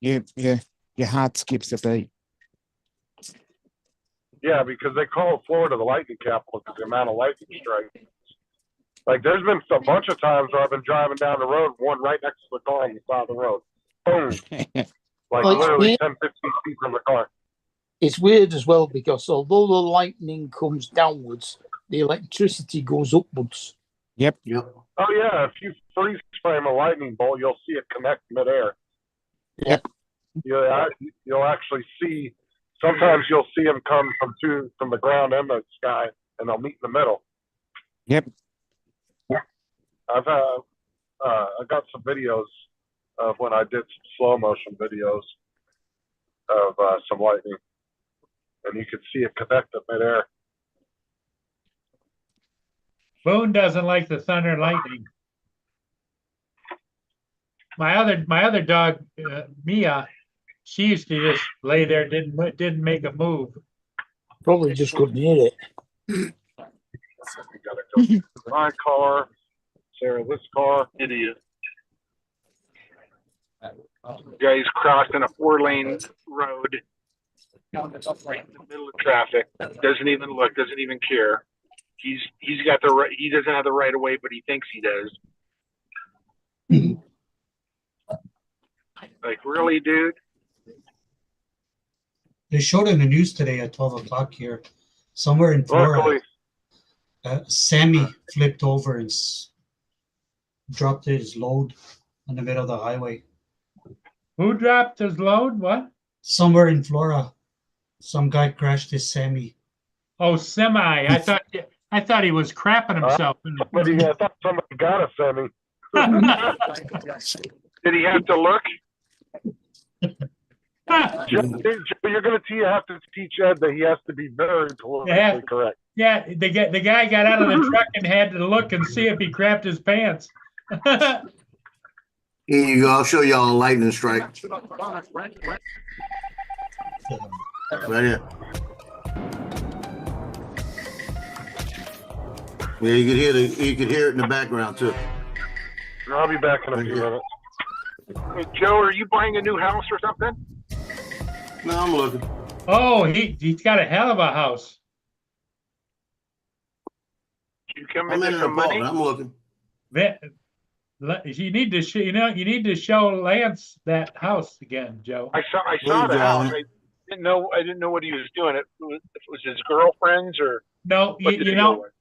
D: Your heart skips a beat.
F: Yeah, because they call Florida the lightning capital because the amount of lightning strikes. Like, there's been a bunch of times where I've been driving down the road, one right next to the car on the side of the road. Boom. Like,
G: Well,
F: literally
G: yeah.
F: 10, 15 feet from the car.
G: It's weird as well because although the lightning comes downwards, the electricity goes upwards.
B: Yep.
F: Oh, yeah, if you freeze frame a lightning bolt, you'll see it connect midair.
G: Yep.
F: You'll actually see, sometimes you'll see them come from the ground and the sky, and they'll meet in the middle.
D: Yep.
F: I got some videos of when I did some slow motion videos of some lightning, and you could see it connect up midair.
A: Boone doesn't like the thunder and lightning. My other dog, Mia, she used to just lay there, didn't make a move.
G: Probably just couldn't hear it.
F: You gotta go to my car, Sarah, this car. Idiot. Guy's crossing a 4-lane road right in the middle of traffic. Doesn't even look, doesn't even care. He's got the right, he doesn't have the right of way, but he thinks he does. Like, really, dude?
C: They showed in the news today at 12 o'clock here, somewhere in Florida,
F: Luckily,
C: Sammy flipped over and dropped his load in the middle of the highway.
A: Who dropped his load? What?
C: Somewhere in Florida, some guy crashed his Sammy.
A: Oh, semi. I I thought he was crapping himself.
F: But I thought somebody got a semi. Did he have to look? Joe, you're going to have to teach Ed that he has to be very politically
A: Yeah.
F: correct.
A: Yeah, the guy got out of the truck and had to look and see if he crapped his pants.
B: Here you go. I'll show y'all a lightning strike right here. Yeah, you could hear it in the background too.
F: I'll be back in a few minutes.
H: Hey, Joe, are you buying a new house or something?
B: No, I'm looking.
A: Oh, he's got a hell of a house.
H: Did you come
B: I'm in
H: into
B: an
H: some money?
B: apartment. I'm looking.
A: You need to you need to show Lance that house again, Joe.
H: I saw
B: Please,
H: the house.
B: John.
H: I didn't know what he was doing. If it was his girlfriend's or
A: No,
H: what did
A: you
H: he
A: know,
H: go with?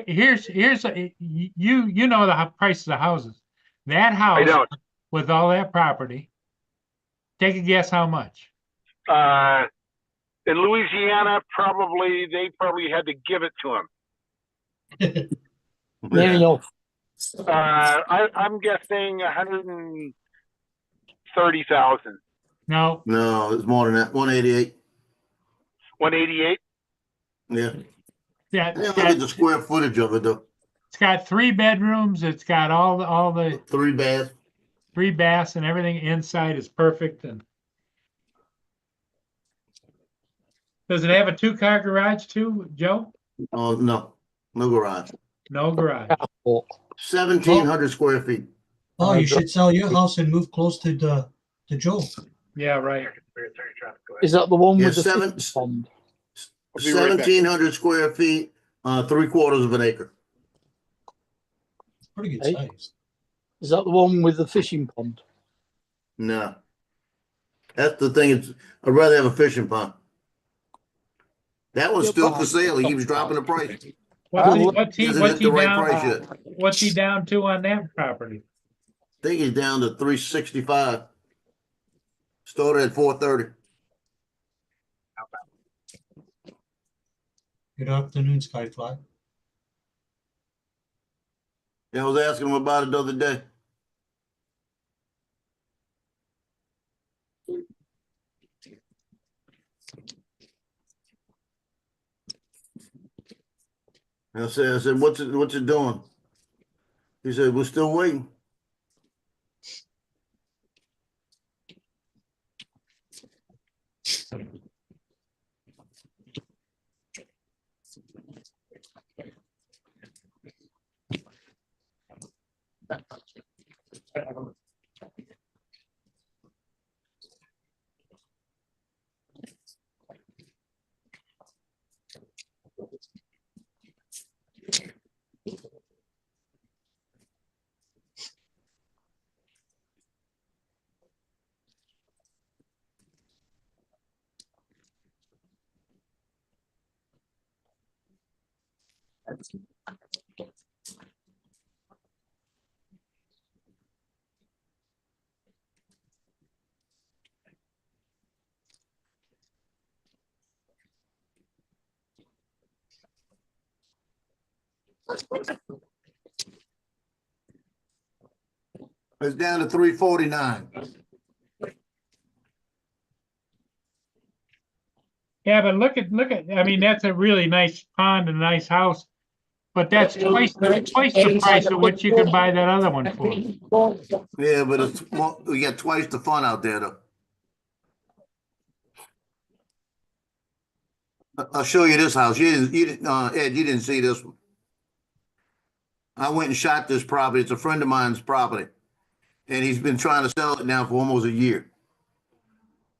A: here's you know the prices of houses. That
H: I
A: house
H: don't.
A: with all that property. Take a guess how much?
H: In Louisiana, they probably had to give it to him.
G: Nearly off.
H: I'm guessing 130,000.
A: No,
B: No, it's more than that. 188.
H: 188.
B: Yeah.
A: yeah,
B: Yeah, look at the square footage of it though.
A: it's got 3 bedrooms. It's got all the
B: 3 baths.
A: 3 baths and everything inside is perfect. And does it have a 2-car garage too, Joe?
B: Oh no, no garage.
A: No garage.
B: 1,700 square feet.
C: Oh, you should sell your house and move close to Joe.
A: Yeah, right.
G: Is that the one
B: Yeah,
G: with the
B: seven-
G: fish pond?
H: I'll be right back.
B: 1,700 square feet, 3/4 of an acre.
C: Pretty good
G: Hey.
C: size.
G: Is that the one with the fishing pond?
B: No. That's the thing. I'd rather have a fishing pond. That one's
G: Yeah,
B: still
G: but-
B: for sale. He keeps dropping the price.
A: What's he
B: Isn't it the right price
A: down?
B: yet?
A: What's he down to on that property?
B: I think he's down to 365. Started at 430.
C: Good afternoon, Skyfly.
B: Yeah, I was asking him about it the other day. I said, what's it doing? He said, we're still waiting. It's down to 349.
A: Yeah, but look at, I mean, that's a really nice pond and a nice house. But that's twice the price of what you can buy that other one for.
B: Yeah, but we got twice the fun out there though. I'll show you this house. You didn't, Ed, you didn't see this one. I went and shot this property. It's a friend of mine's property. And he's been trying to sell it now for almost a year.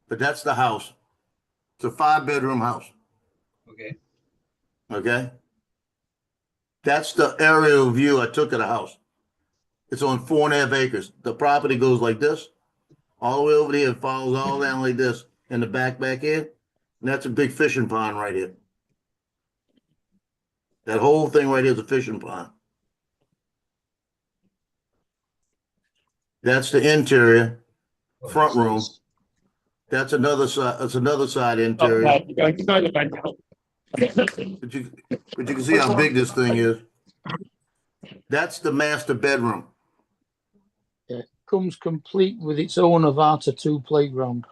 B: But that's the house. It's a 5-bedroom house.
C: Okay.
B: Okay? That's the aerial view I took of the house. It's on 4.5 acres. The property goes like this, all the way over here, and follows all down like this, in the back here. And that's a big fishing pond right here. That whole thing right here is a fishing pond. That's the interior, front room. That's another side. That's another side interior. But you can see how big this thing is. That's the master bedroom.
G: Comes complete with its own Avata 2 playground.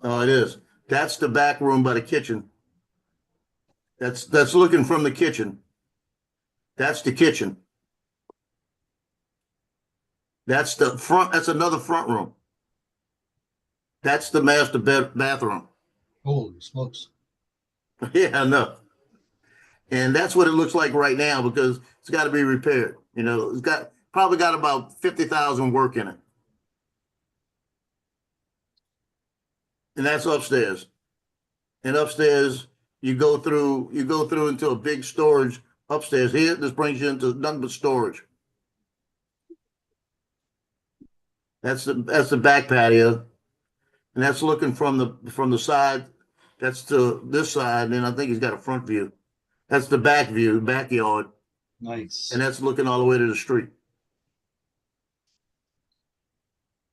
B: Oh, it is. That's the back room by the kitchen. That's looking from the kitchen. That's the kitchen. That's the front. That's another front room. That's the master bathroom.
C: Holy smokes.
B: Yeah, I know. And that's what it looks like right now because it's got to be repaired. You know, it's probably got about 50,000 work in it. And that's upstairs. And upstairs, you go through into a big storage upstairs. Here, this brings you into nothing but storage. That's the back patio. And that's looking from the side. That's to this side, and then I think he's got a front view. That's the back view, the backyard.
C: Nice.
B: And that's looking all the way to the street.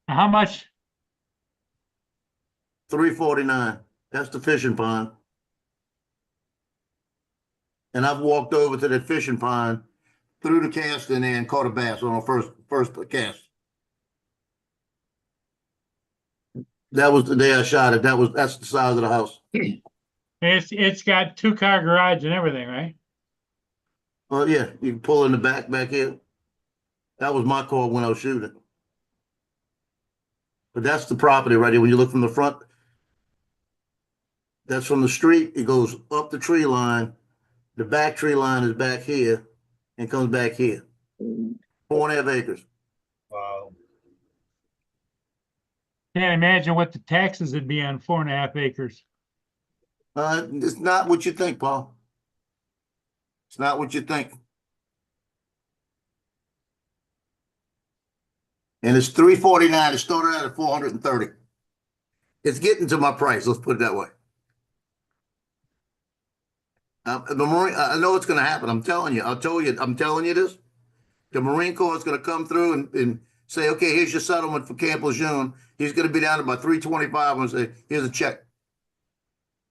A: How much?
B: $349. That's the fishing pond. And I've walked over to that fishing pond through the casting and caught a bass on the first cast. That was the day I shot it. That's the size of the house.
A: It's got 2-car garage and everything, right?
B: Oh yeah, you can pull in the back here. That was my call when I was shooting. But that's the property right here. When you look from the front, that's from the street. It goes up the tree line. The back tree line is back here and comes back here. 4.5 acres.
C: Wow.
A: Can't imagine what the taxes would be on 4.5 acres.
B: It's not what you think, Paul. It's not what you think. And it's $349. It started out at $430. It's getting to my price. Let's put it that way. The Marine, I know it's going to happen. I'm telling you. I'm telling you this. The Marine Corps is going to come through and say, okay, here's your settlement for Camp Lejeune. He's going to be down to about $325 and say, here's a check.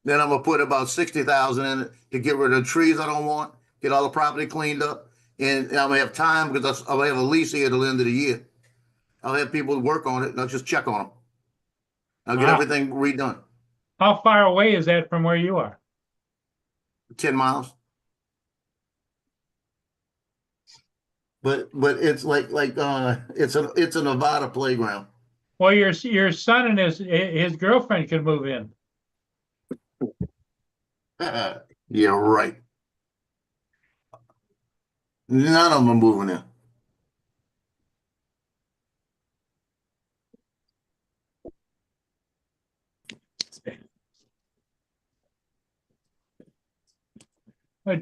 B: Then I'm going to put about $60,000 in it to get rid of the trees I don't want, get all the property cleaned up, and I'm going to have time because I'll have a lease here till the end of the year. I'll have people work on it, and I'll just check on them. I'll get everything redone.
A: How far away is that from where you are?
B: 10 miles. But it's like it's a Nevada playground.
A: Well, your son and his girlfriend can move in.
B: Yeah, right. None of them are moving in.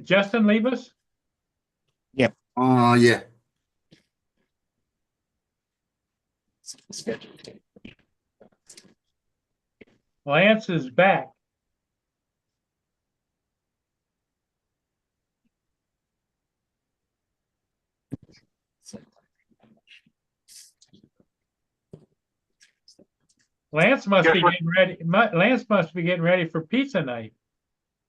A: Justin leave us?
B: Yeah.
A: Lance is back. Lance must be getting ready. Lance must be getting ready for pizza night.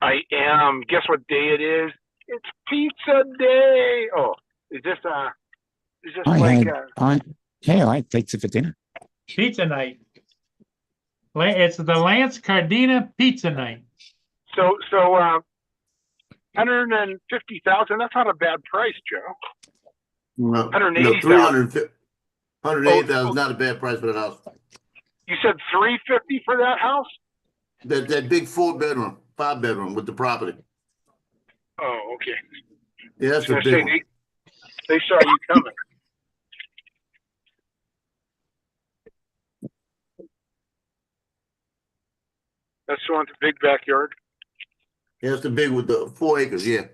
H: I am. Guess what day it is? It's pizza day. Oh, is this
D: I had pizza for dinner.
A: Pizza night. It's the Lance Cardina pizza night.
H: So 150,000. That's not a bad price, Joe.
B: No,
H: 180,000.
B: 180,000 is not a bad price for that house.
H: You said 350 for that house?
B: That big 4-bedroom, 5-bedroom with the property.
H: Oh, okay.
B: Yeah, that's a big one.
H: They saw you coming. That's the one with the big backyard.
B: Yeah, that's the big with the 4 acres. Yeah.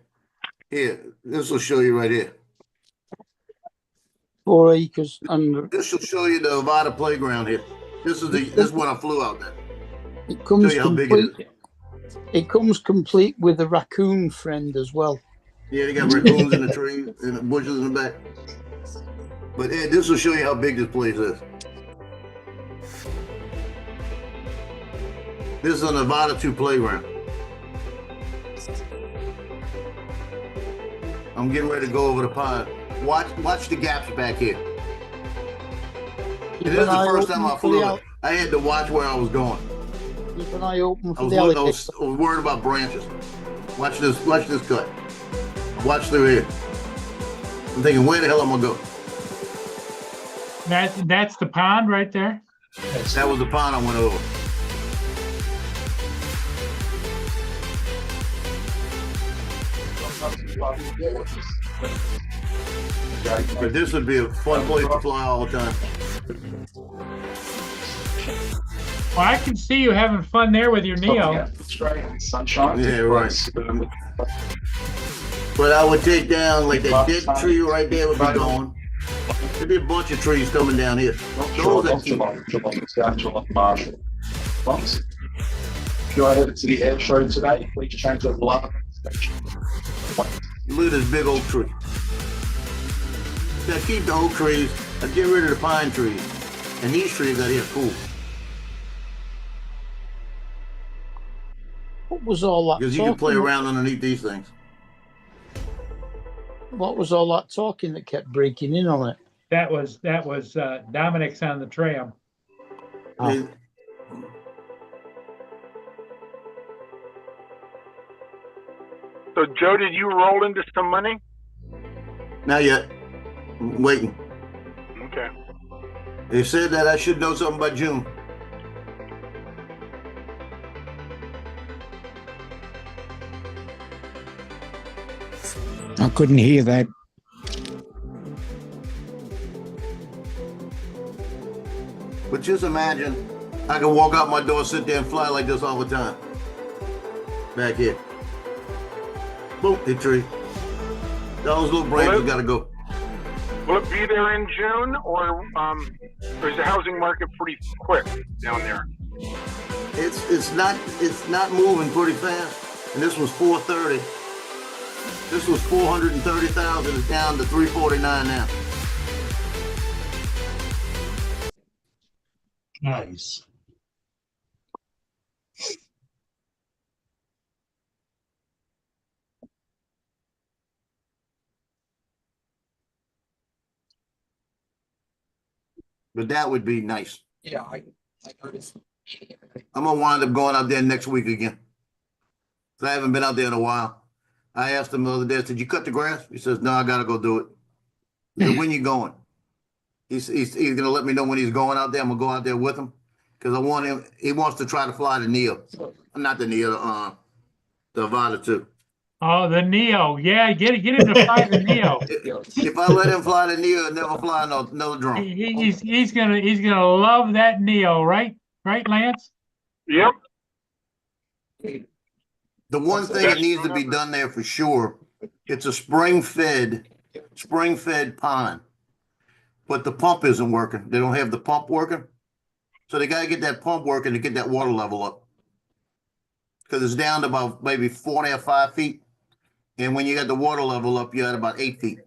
B: Here, this will show you right here.
G: 4 acres under.
B: This will show you the Avada playground here. This is when I flew out there.
G: It comes
B: Show you how big
G: complete. It comes complete with a raccoon friend as well.
B: Yeah, they got raccoons in the trees and the bushes in the back. But Ed, this will show you how big this place is. This is an Avada 2 playground. I'm getting ready to go over the pond. Watch the gaps back here.
G: Keep
B: It is
G: an
B: the
G: eye
B: first time
G: open
B: I
G: for the
B: flew
G: al-
B: it. I had to watch where I was going.
G: Keep an eye open
B: I
G: for
B: was,
G: the
B: I
G: alligator.
B: was worried about branches. Watch this cut. Watch through here. I'm thinking, where the hell am I going?
A: That's the pond right there.
B: That was the pond I went over. But this would be a fun place to fly all the time.
A: Well, I can see you having fun there with your Neo.
E: Sunshine.
B: Yeah, right. But I would take down like that dead tree right there would be gone. There'd be a bunch of trees coming down here. Those that keep.
E: It's down to Marshall. Once. If you're headed to the air show today, please change the alarm.
B: Look at this big oak tree. I keep the oak trees. I get rid of the pine trees. And these trees out here are cool.
G: What was all that
B: Because you can play
G: talking?
B: around underneath these things.
G: What was all that talking that kept breaking in on it?
A: That was Dominic's on the tram.
G: Oh.
B: They-
H: So, Joe, did you roll into some money?
B: Not yet. I'm waiting.
H: Okay.
B: They said that I should know something by June.
D: I couldn't hear that.
B: But just imagine, I can walk out my door, sit there and fly like this all the time. Back here. Boom, hit tree. Those little branches gotta go.
H: Will it be there in June, or is the housing market pretty quick down there?
B: It's not moving pretty fast. And this was 430. This was 430,000. It's down to 349 now.
C: Nice.
B: But that would be nice.
E: Yeah, I noticed.
B: I'm gonna wind up going out there next week again. 'Cause I haven't been out there in a while. I asked him the other day, I said, "You cut the grass?" He says, "No, I gotta go do it." I said, "When you going?" He's gonna let me know when he's going out there. I'm gonna go out there with him because I want him. He wants to try to fly the Neo, not the Neo, the Avata too.
A: Oh, the Neo. Yeah, get him to fly the Neo.
B: If I let him fly the Neo, he'll never fly another drone.
A: He's gonna love that Neo, right? Right, Lance?
H: Yep.
B: The one thing that needs to be done there for sure, it's a spring-fed pond. But the pump isn't working. They don't have the pump working. So they gotta get that pump working to get that water level up. Because it's down to about maybe 4.5, 5 feet. And when you got the water level up, you're at about 8 feet.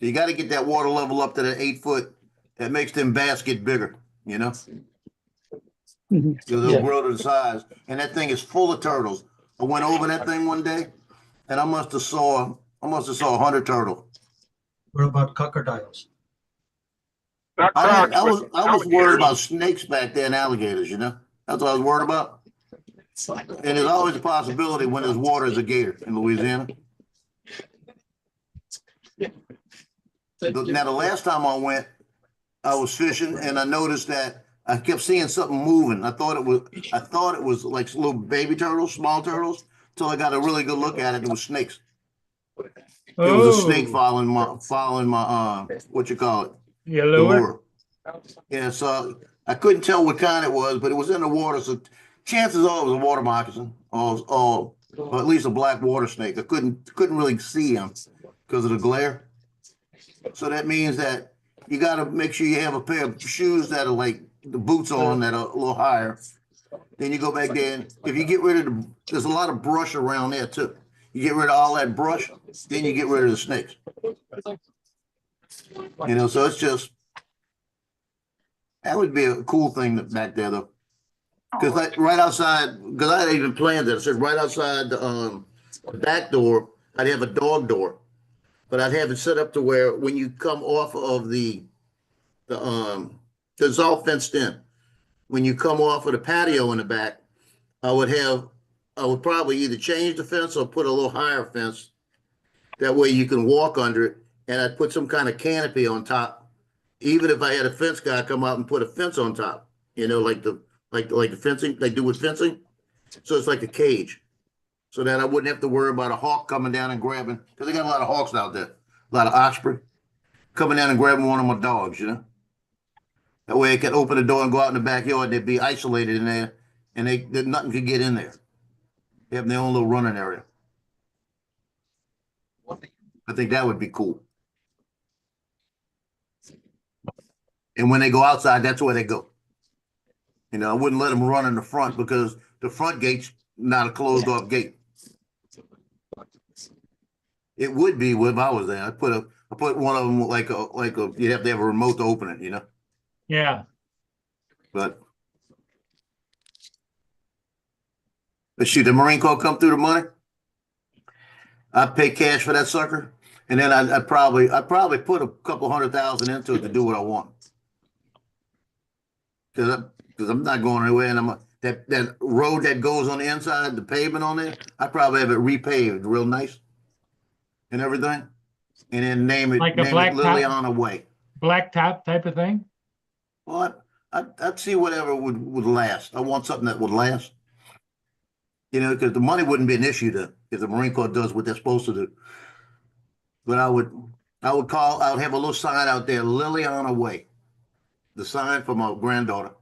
B: You got to get that water level up to that 8 foot. That makes them bass get bigger, you know?
G: Mhm.
B: So they'll
G: Yeah.
B: grow to the size. And that thing is full of turtles. I went over that thing one day and I must have saw 100 turtles.
C: What about crocodiles?
H: Not
B: I
H: crocs,
B: was
H: but
B: I was worried
H: alligators.
B: about snakes back there and alligators, you know? That's what I was worried about. And there's always a possibility when there's water is a gator in Louisiana. Now, the last time I went, I was fishing and I noticed that I kept seeing something moving. I thought it was like little baby turtles, small turtles, till I got a really good look at it. It was snakes. It was a snake following my what you call it?
A: Your
B: The
A: lure?
B: lure. Yeah, so I couldn't tell what kind it was, but it was in the water. So chances are it was a water moccasin or at least a black water snake. I couldn't really see him because of the glare. So that means that you got to make sure you have a pair of shoes that are like the boots on that are a little higher. Then you go back there and if you get rid of there's a lot of brush around there too. You get rid of all that brush, then you get rid of the snakes. You know, so it's just, that would be a cool thing back there though. Cause like right outside, cause I had even planned it. I said right outside the back door, I'd have a dog door. But I'd have it set up to where when you come off of the it's all fenced in. When you come off of the patio in the back, I would probably either change the fence or put a little higher fence. That way you can walk under it, and I'd put some kind of canopy on top. Even if I had a fence guy come out and put a fence on top, like the fencing they do with fencing. So it's like a cage, so that I wouldn't have to worry about a hawk coming down and grabbing, because they got a lot of hawks out there, a lot of osprey coming down and grabbing one of my dogs. That way I could open the door and go out in the backyard. They'd be isolated in there, and nothing could get in there. They have their own little running area. I think that would be cool. And when they go outside, that's where they go. I wouldn't let them run in the front, because the front gate's not a closed off gate. It would be if I was there. I put one of them like a you'd have to have a remote to open it,
A: Yeah,
B: But shoot, the Marine Corps come through the money. I'd pay cash for that sucker, and then I'd probably put a couple $100,000 into it to do what I want. Because I'm not going anywhere, and that road that goes on the inside, the pavement on there, I probably have it repaved real nice and everything, and then name it
A: Like a blacktop?
B: Liliana Way.
A: blacktop type of thing.
B: Well, I'd see whatever would last. I want something that would last. Because the money wouldn't be an issue if the Marine Corps does what they're supposed to do. But I would have a little sign out there, Liliana Way, the sign for my granddaughter.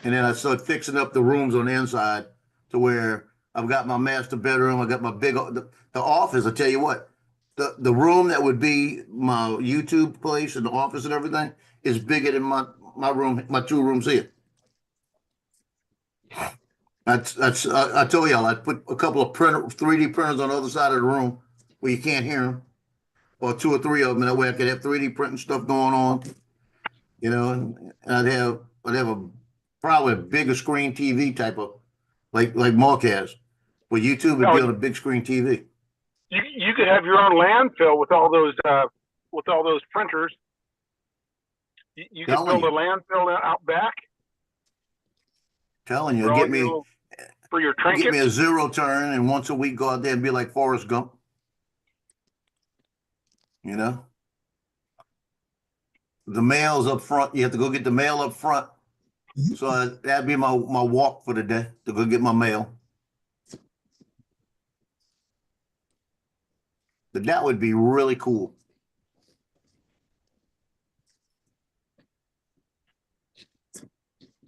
B: And then I start fixing up the rooms on the inside to where I've got my master bedroom. I got my the office. I tell you what, the room that would be my YouTube place and the office and everything is bigger than my room, my 2 rooms here. I told y'all I'd put a couple of 3D printers on the other side of the room where you can't hear them, or 2 or 3 of them. That way I could have 3D printing stuff going on, and I'd have probably a bigger screen TV type of like Mark has, but YouTube would be on a big screen TV.
H: You could have your own landfill with all those printers. You could build a landfill out back.
B: Telling you,
H: for your
B: get me
H: trinkets.
B: a 0 turn, and once a week go out there and be like Forrest Gump. The mail's up front. You have to go get the mail up front. So that'd be my walk for the day, to go get my mail. But that would be really cool.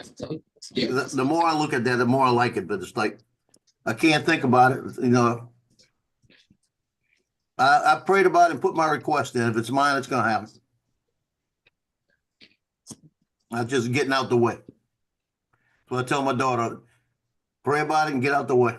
B: The more I look at that, the more I like it. But it's like, I can't think about it. I prayed about it and put my request in. If it's mine, it's going to happen. I'm just getting out the way. So I tell my daughter, pray about it and get out the way.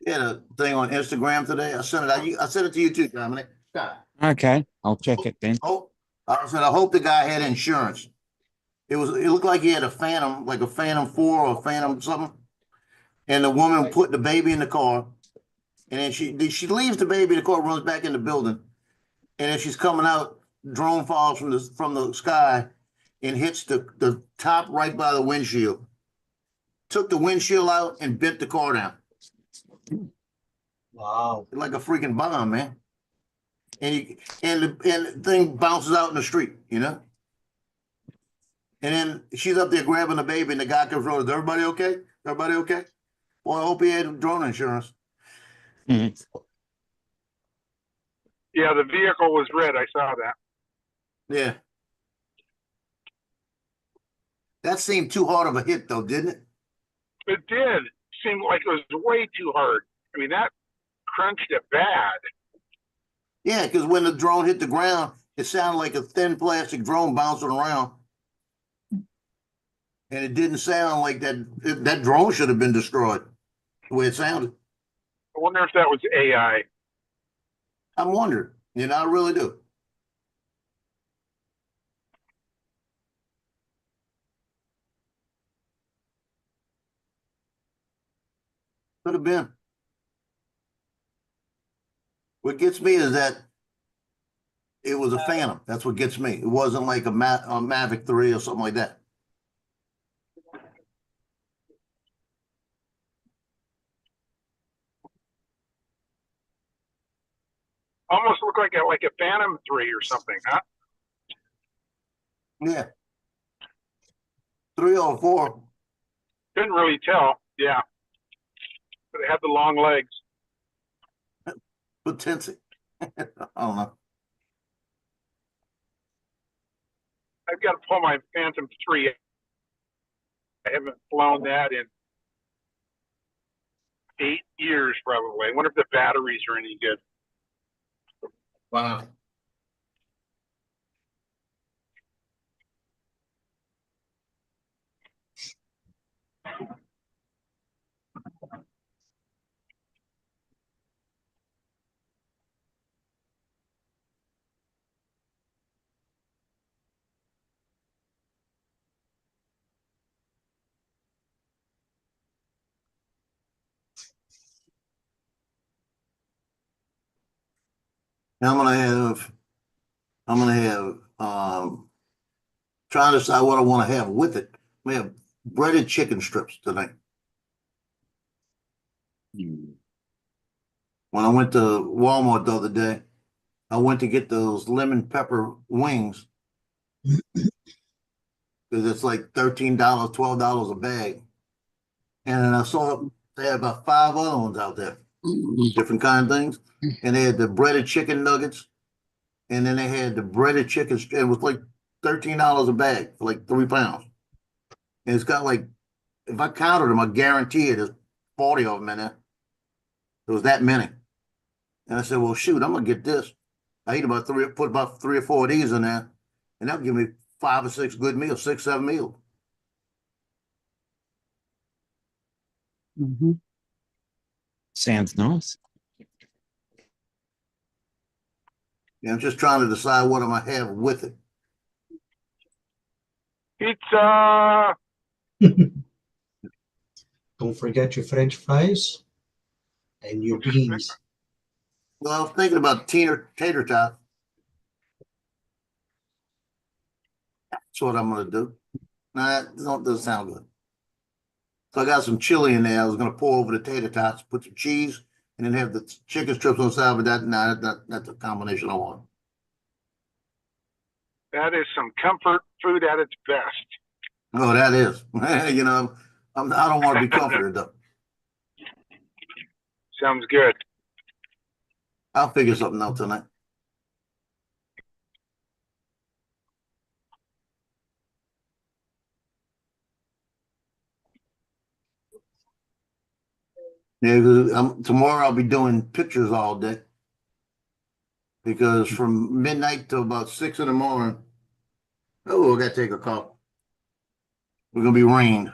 B: had a thing on Instagram today. I sent it to you too, Dominic. Scott.
D: Okay, I'll check it then.
B: Oh, I said I hope the guy had insurance. It looked like he had a Phantom, like a Phantom 4 or a Phantom something. And the woman put the baby in the car, and then she leaves the baby in the car, runs back in the building, and then she's coming out. Drone falls from the sky and hits the top right by the windshield. Took the windshield out and bent the car down.
C: Wow.
B: Like a freaking bomb, man. And the thing bounces out in the street, you know? And then she's up there grabbing the baby, and the guy comes over. Is everybody okay? Everybody okay? Well, I hope he had drone insurance.
D: Mhm.
H: Yeah, the vehicle was red. I saw that.
B: Yeah. That seemed too hard of a hit, though, didn't it?
H: It did. Seemed like it was way too hard. I mean, that crunched it bad.
B: Yeah, because when the drone hit the ground, it sounded like a thin plastic drone bouncing around. And it didn't sound like that drone should have been destroyed the way it sounded.
H: I wonder if that was AI.
B: I'm wondering, I really do. Could have been. What gets me is that it was a Phantom. That's what gets me. It wasn't like a Mavic 3 or something like that.
H: Almost looked like a Phantom 3 or something, huh?
B: Yeah. 3 or 4.
H: Couldn't really tell. Yeah. But it had the long legs.
B: Potential. I don't know.
H: I've got to pull my Phantom 3. I haven't flown that in 8 years, probably. I wonder if the batteries are any good.
B: Wow. Now I'm gonna have trying to decide what I want to have with it. We have breaded chicken strips tonight. When I went to Walmart the other day, I went to get those lemon pepper wings because it's like $13, $12 a bag. And then I saw they had about 5 other ones out there, different kind of things. And they had the breaded chicken nuggets, and then they had the breaded chicken. It was like $13 a bag for like 3 pounds. And it's got like, if I counted them, I guarantee it, there's 40 of them in there. There was that many. And I said, well, shoot, I'm gonna get this. I put about 3 or 4 of these in there, and that'll give me 5 or 6 good meals, 6, 7 meals.
D: Sounds nice.
B: Yeah, I'm just trying to decide what I'm gonna have with it.
H: Pizza.
C: Don't forget your French fries and your beans.
B: Well, I was thinking about tater tot. That's what I'm gonna do. Nah, that doesn't sound good. So I got some chili in there. I was gonna pour over the tater tots, put some cheese, and then have the chicken strips on top of that. Nah, that's a combination I want.
H: That is some comfort food at its best.
B: Oh, that is. I don't want to be comforted though.
H: Sounds good.
B: I'll figure something out tonight. Yeah, 'cause, tomorrow I'll be doing pictures all day. Because from midnight to about 6 in the morning, oh, I gotta take a call. We're gonna be rained.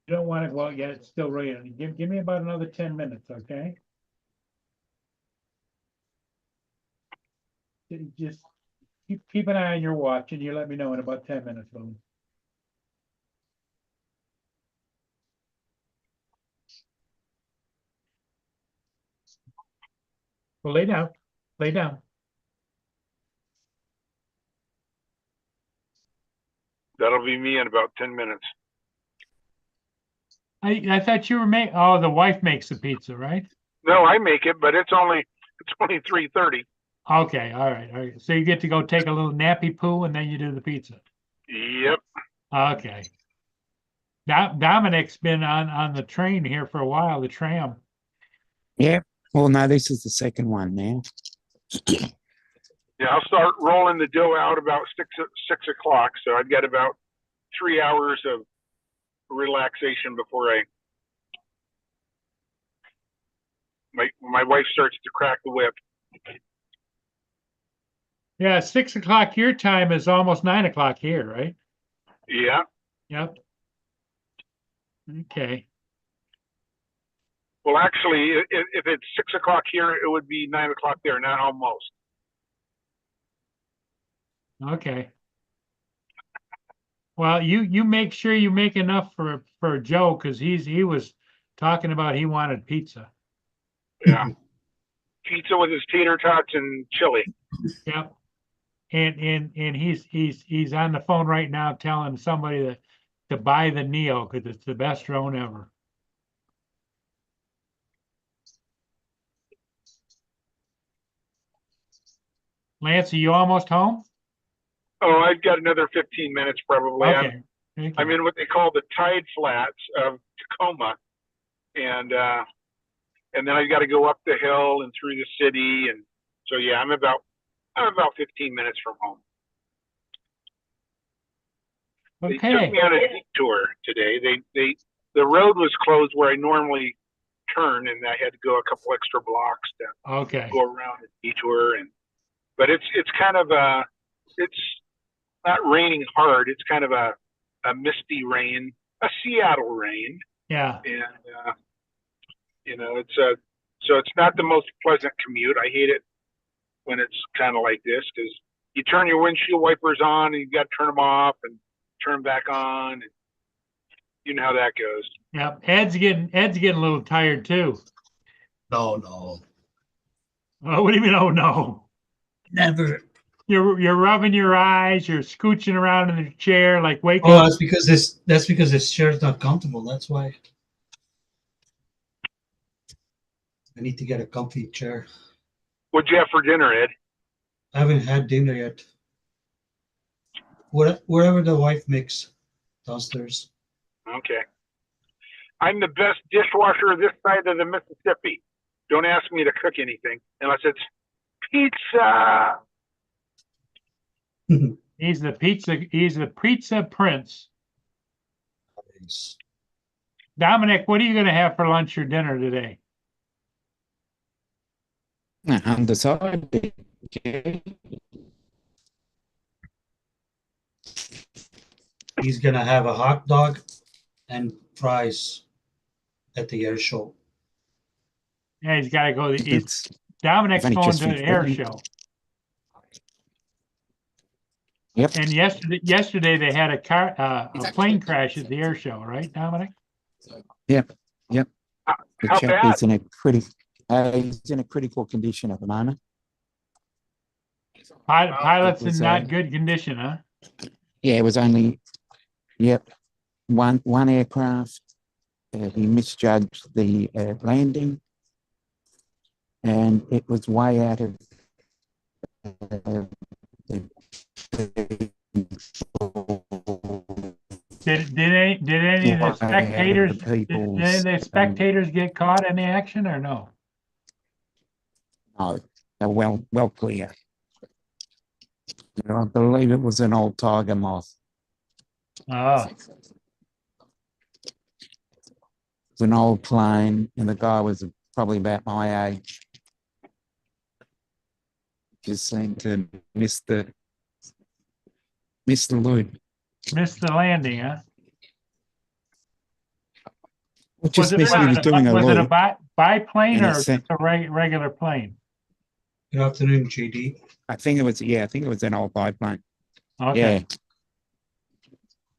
A: You don't want it, well, yeah, it's still raining. Give me about another 10 minutes, okay? Just keep an eye on your watch and you let me know in about 10 minutes, Boone. Well, lay down, lay down.
H: That'll be me in about 10 minutes.
A: I thought you were the wife makes the pizza, right?
H: No, I make it, but it's only 3:30.
A: Okay, all right. So you get to go take a little nappy poo and then you do the pizza.
H: Yep.
A: Okay. Dominic's been on the train here for a while, the tram.
D: Yeah. Well, no, this is the second one now.
H: Yeah, I'll start rolling the dough out about 6 o'clock. So I've got about 3 hours of relaxation before my wife starts to crack the whip.
A: Yeah, 6 o'clock your time is almost 9 o'clock here, right?
H: Yeah.
A: Yep. Okay.
H: Well, actually, if it's 6 o'clock here, it would be 9 o'clock there, not almost.
A: Okay. Well, you make sure you make enough for Joe because he was talking about he wanted pizza.
H: Yeah. Pizza with his tater tots and chili.
A: Yep. And he's on the phone right now telling somebody to buy the Neo because it's the best drone ever. Lance, are you almost home?
H: Oh, I've got another 15 minutes probably.
A: Okay. Thank
H: I'm
A: you.
H: in what they call the tide flats of Tacoma, and then I've got to go up the hill and through the city, and so yeah, I'm about 15 minutes from home. They took
A: Okay.
H: me on a detour today. The road was closed where I normally turn, and I had to go a couple extra blocks to
A: Okay.
H: go around the detour. But it's kind of it's not raining hard. It's kind of a misty rain, a Seattle rain,
A: Yeah.
H: and so it's not the most pleasant commute. I hate it when it's kind of like this because you turn your windshield wipers on and you got to turn them off and turn them back on. And you know how that goes.
A: Yep. Ed's getting a little tired too.
C: No,
A: Oh, what do you mean? Oh no.
C: never.
A: You're rubbing your eyes, you're scooching around in the chair, like wake
C: Oh,
A: up.
C: that's because this chair's not comfortable. That's why. I need to get a comfy chair.
H: What'd you have for dinner, Ed?
C: I haven't had dinner yet. Wherever the wife makes downstairs.
H: Okay. I'm the best dishwasher this side of the Mississippi. Don't ask me to cook anything unless it's pizza.
A: He's the pizza prince.
C: Nice.
A: Dominic, what are you gonna have for lunch or dinner today?
D: Undecided.
C: He's gonna have a hot dog and fries at the air show.
A: Yeah, he's gotta go.
D: It's
A: Dominic's
D: only
A: going
D: just
A: to the air
D: informed.
A: show.
D: Yep.
A: And yesterday they had a plane crash at the air show, right, Dominic?
D: Yep. The
H: How
D: chap
H: bad?
D: is he's in a critical condition at the moment.
A: Pilot's
D: was,
A: in not good condition, huh?
D: Yeah, it was only, one aircraft. He misjudged the landing, and it was way out of
A: Did any of the spectators did any of the spectators get caught in the action or no?
D: No, they're well clear. I believe it was an old tiger moth.
A: Oh,
D: It was an old plane, and the guy was probably about my age. Just seemed to miss the loop.
A: missed the landing, huh?
D: Just basically was doing a
A: was it a
D: loop.
A: biplane
D: and
A: or
D: it
A: just
D: sent-
A: a regular plane?
C: Good afternoon, JD.
D: I think it was an old biplane.
A: Okay.
D: Yeah. I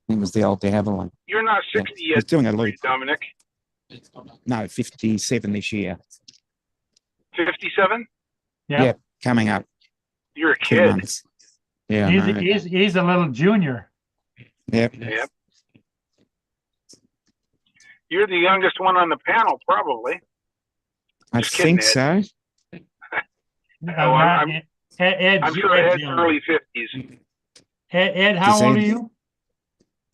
D: think it was the old de Havilland.
H: You're not
D: Yeah.
H: 60
D: He's
H: yet,
D: doing a
H: are you,
D: loop.
H: Dominic.
D: No, 57 this year.
H: 57?
A: Yeah.
D: Coming up
H: You're a
D: 2
H: kid.
D: months. Yeah, I know.
A: He's a little junior.
D: Yep.
H: Yep. You're the youngest one on the panel, probably.
D: I
H: Just kidding,
D: think so.
H: Oh, I'm sure Ed's
A: junior.
H: early 50s.
A: Ed, how old are
D: Ed-
A: you?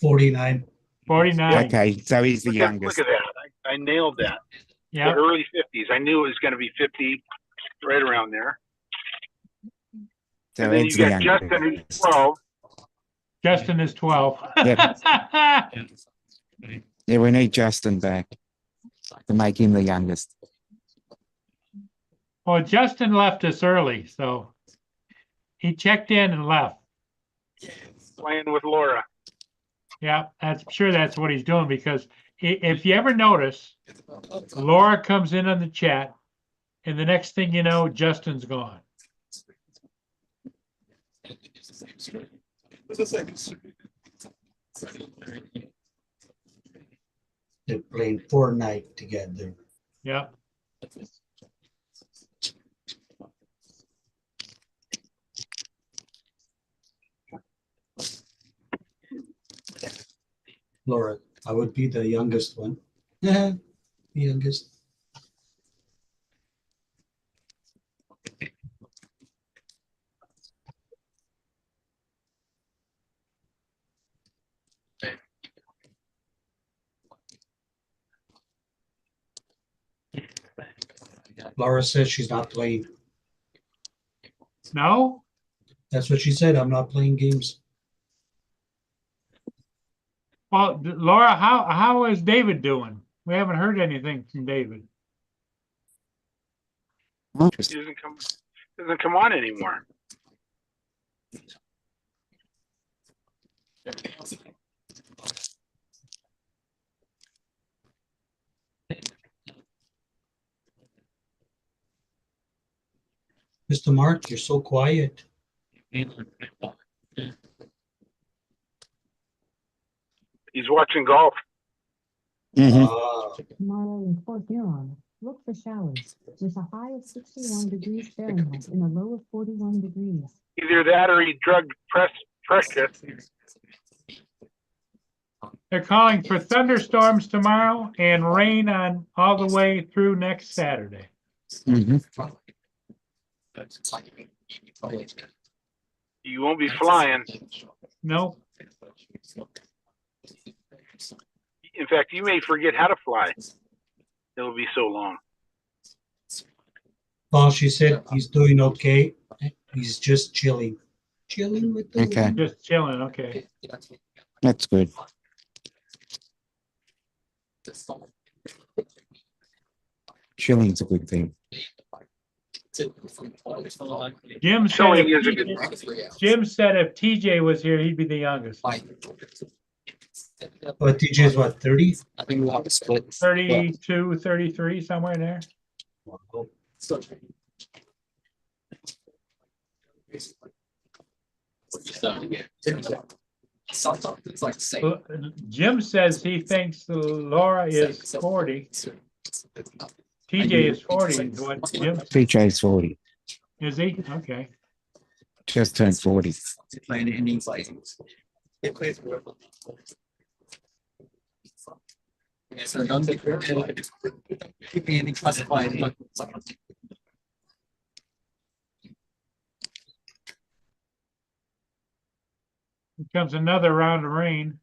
C: 49.
A: 49.
D: Okay, so he's the
H: Look
D: youngest.
H: at that. I nailed that. The
A: Yeah.
H: early 50s. I knew it was going to be 50, right around there.
D: So
H: And then
D: Ed's
H: you
D: the
H: got
D: youngest.
H: Justin, who's 12.
A: Justin is 12.
D: Yeah, we need Justin back to make him the youngest.
A: Well, Justin left us early, so he checked in and left.
H: Playing with Laura.
A: Yeah, I'm sure that's what he's doing because if you ever notice, Laura comes in on the chat and the next thing you know, Justin's gone.
C: They're playing Fortnite together.
A: Yeah.
C: Laura, I would be the youngest one. Yeah, the youngest. Laura says she's not playing.
A: No?
C: That's what she said. I'm not playing games.
A: Well, Laura, how is David doing? We haven't heard anything from David.
H: He doesn't come on anymore.
C: Mr. Mark, you're so quiet.
H: He's watching golf.
D: Mhm.
I: Tomorrow in Port Huron, look for showers with a high of 61 degrees Fahrenheit and a low of 41 degrees.
H: Either that or he drugged Prescott.
A: They're calling for thunderstorms tomorrow and rain on all the way through next Saturday.
D: Mhm.
H: You won't be flying.
A: No,
H: In fact, you may forget how to fly. It'll be so long.
C: Well, she said he's doing okay. He's just chilling. Chilling with the
D: Okay.
A: just chilling. Okay.
D: That's good. Chilling's a good thing.
A: Jim said,
H: Chilling is a
A: if,
H: good
A: Jim said if TJ was here, he'd be the youngest.
C: But TJ is what, 30?
J: I think we'll have to split.
A: 32, 33, somewhere in there.
J: Sometimes it's like the same.
A: Jim says he thinks Laura is 40. TJ is 40. Is what Jim,
D: PJ's 40.
A: is he? Okay.
D: Just turned 40.
J: Playing it in like. It plays well. Yeah, so don't take keep me any classified.
A: Here comes another round of rain.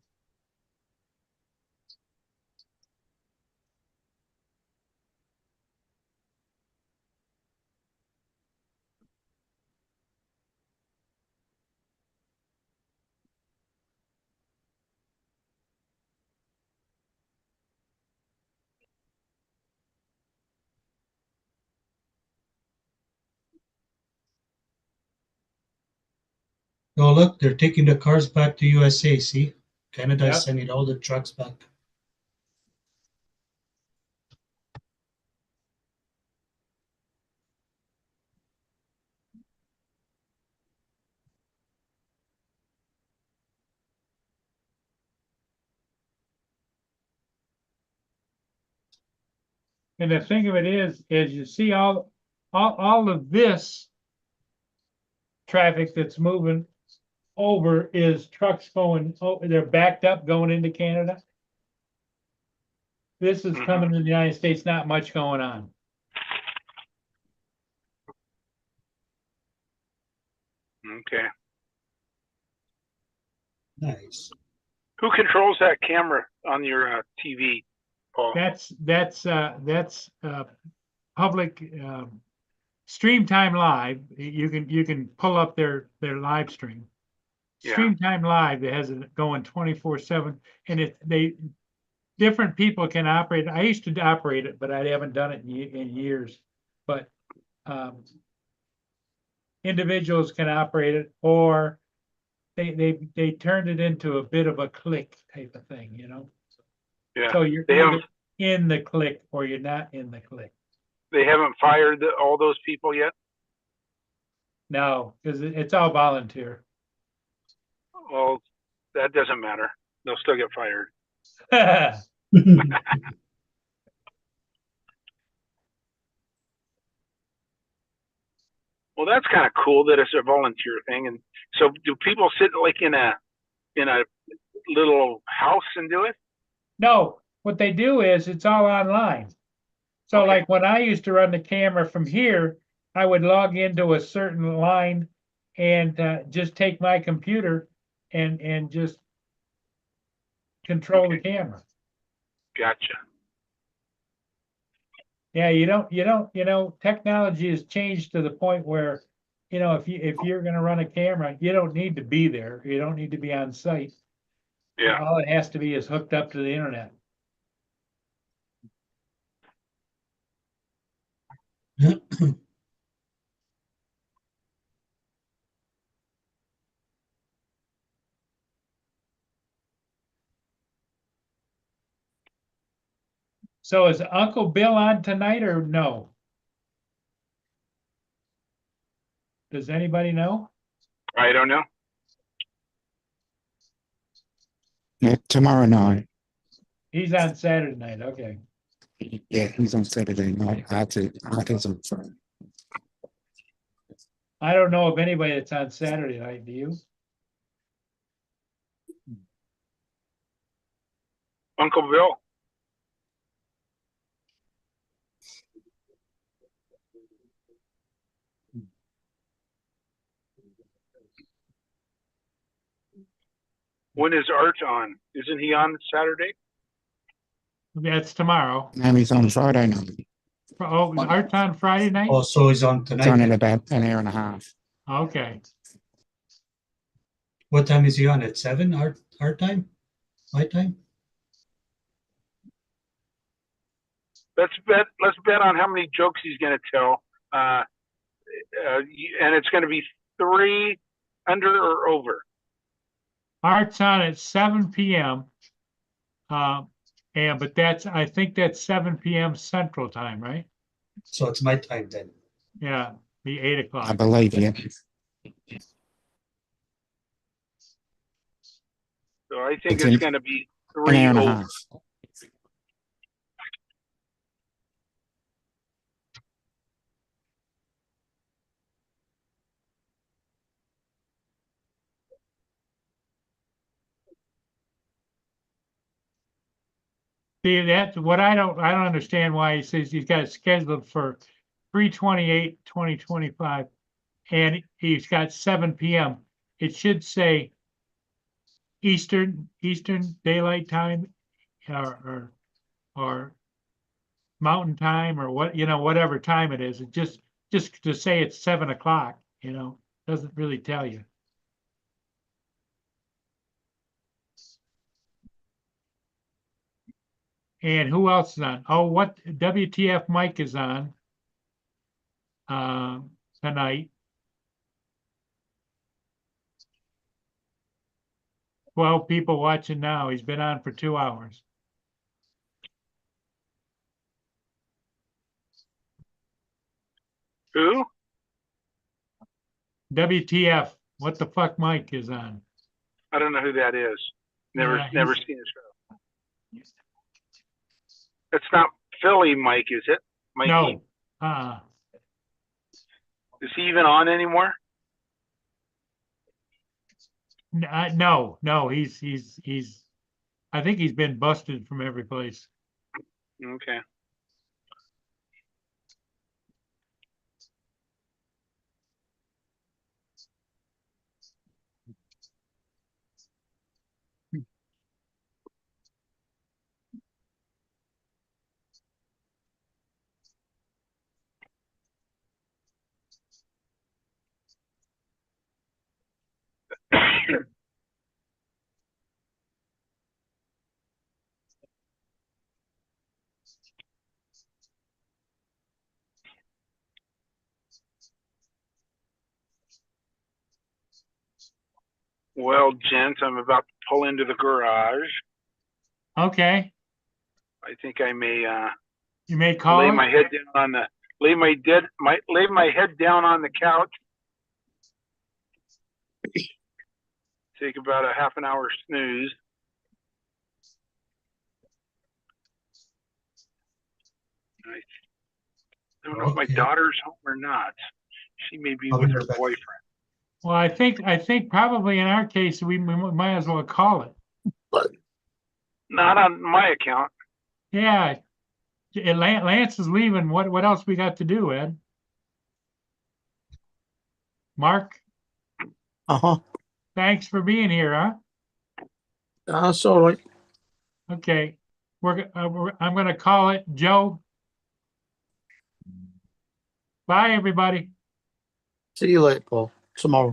C: Oh, look, they're taking the cars back to USA. See, Canada
A: Yep.
C: is sending all the trucks back.
A: And the thing of it is you see all of this traffic that's moving over is trucks going, oh, they're backed up going into Canada. This is coming to the United States, not much going on.
H: Okay.
C: Nice.
H: Who controls that camera on your TV, Paul?
A: That's public Stream Time Live. You can pull up their live stream.
H: Yeah.
A: Stream Time Live that has it going 24/7, and different people can operate. I used to operate it, but I haven't done it in years. But individuals can operate it, or they turned it into a bit of a click type of thing, you know.
H: Yeah.
A: So you're
H: They
A: either in the click or you're not in the click.
H: They haven't fired all those people yet?
A: No, because it's all volunteer.
H: Well, that doesn't matter. They'll still get fired. Well, that's kind of cool that it's a volunteer thing. And so do people sit like in a little house and do it?
A: No, what they do is it's all online. So
H: Okay.
A: like when I used to run the camera from here, I would log into a certain line and just take my computer and just control the camera.
H: Gotcha.
A: Yeah, technology has changed to the point where, if you're gonna run a camera, you don't need to be there. You don't need to be on site.
H: Yeah.
A: All it has to be is hooked up to the internet. So is Uncle Bill on tonight or no? Does anybody know?
H: I don't know.
D: Yeah, tomorrow night.
A: He's on Saturday night, okay.
D: Yeah, he's on Saturday night. Art is on Friday.
A: I don't know of anybody that's on Saturday night, do you?
H: Uncle Bill. When is Art on? Isn't he on Saturday?
A: That's tomorrow.
D: No, he's on Friday night.
A: Oh, Art's on Friday night?
C: Also is on
D: It's on
C: tonight.
D: in about an hour and a half.
A: Okay.
C: What time is he on? At 7 our time? My time?
H: Let's bet on how many jokes he's going to tell. And it's going to be 3 under or over.
A: Art's on at 7 p.m. But I think that's 7 p.m. Central Time, right?
C: So it's my time then.
A: Yeah, be 8
D: I
A: o'clock.
D: believe you.
H: So I think
D: It's
H: it's
D: an
H: going to be
D: An
H: 3
D: hour and a
H: over.
D: half.
A: See, that's what I don't understand why he says he's got it scheduled for 3/28/2025, and he's got 7 p.m. It should say Eastern Daylight Time, or Mountain Time, or whatever time it is. It just to say it's 7 o'clock, doesn't really tell you. And who else is on? Oh, what WTF Mike is on tonight. 12 people watching now. He's been on for 2 hours.
H: Who?
A: WTF, what the fuck Mike is on.
H: I don't know who that is. Never
A: Yeah,
H: seen his show. It's not Philly Mike, is it? Mikey?
A: No,
H: Is he even on anymore?
A: no, he's, I think he's been busted from every place.
H: Okay. Well, gents, I'm about to pull into the garage.
A: Okay,
H: I think I may
A: you may call
H: lay
A: it.
H: my head down on the lay my head down on the couch. Take about a half an hour snooze. I don't know if my
C: Okay.
H: daughter's home or not. She may be
C: I'll
H: with
C: be
H: her
C: right back.
H: boyfriend.
A: Well, I think probably in our case, we might as well call it.
H: Not on my account.
A: Yeah. Lance is leaving. What else we got to do, Ed? Mark,
G: Uh-huh.
A: thanks for being here, huh?
G: That's all right.
A: Okay. I'm gonna call it. Joe. Bye, everybody.
G: See you later, Paul. Tomorrow.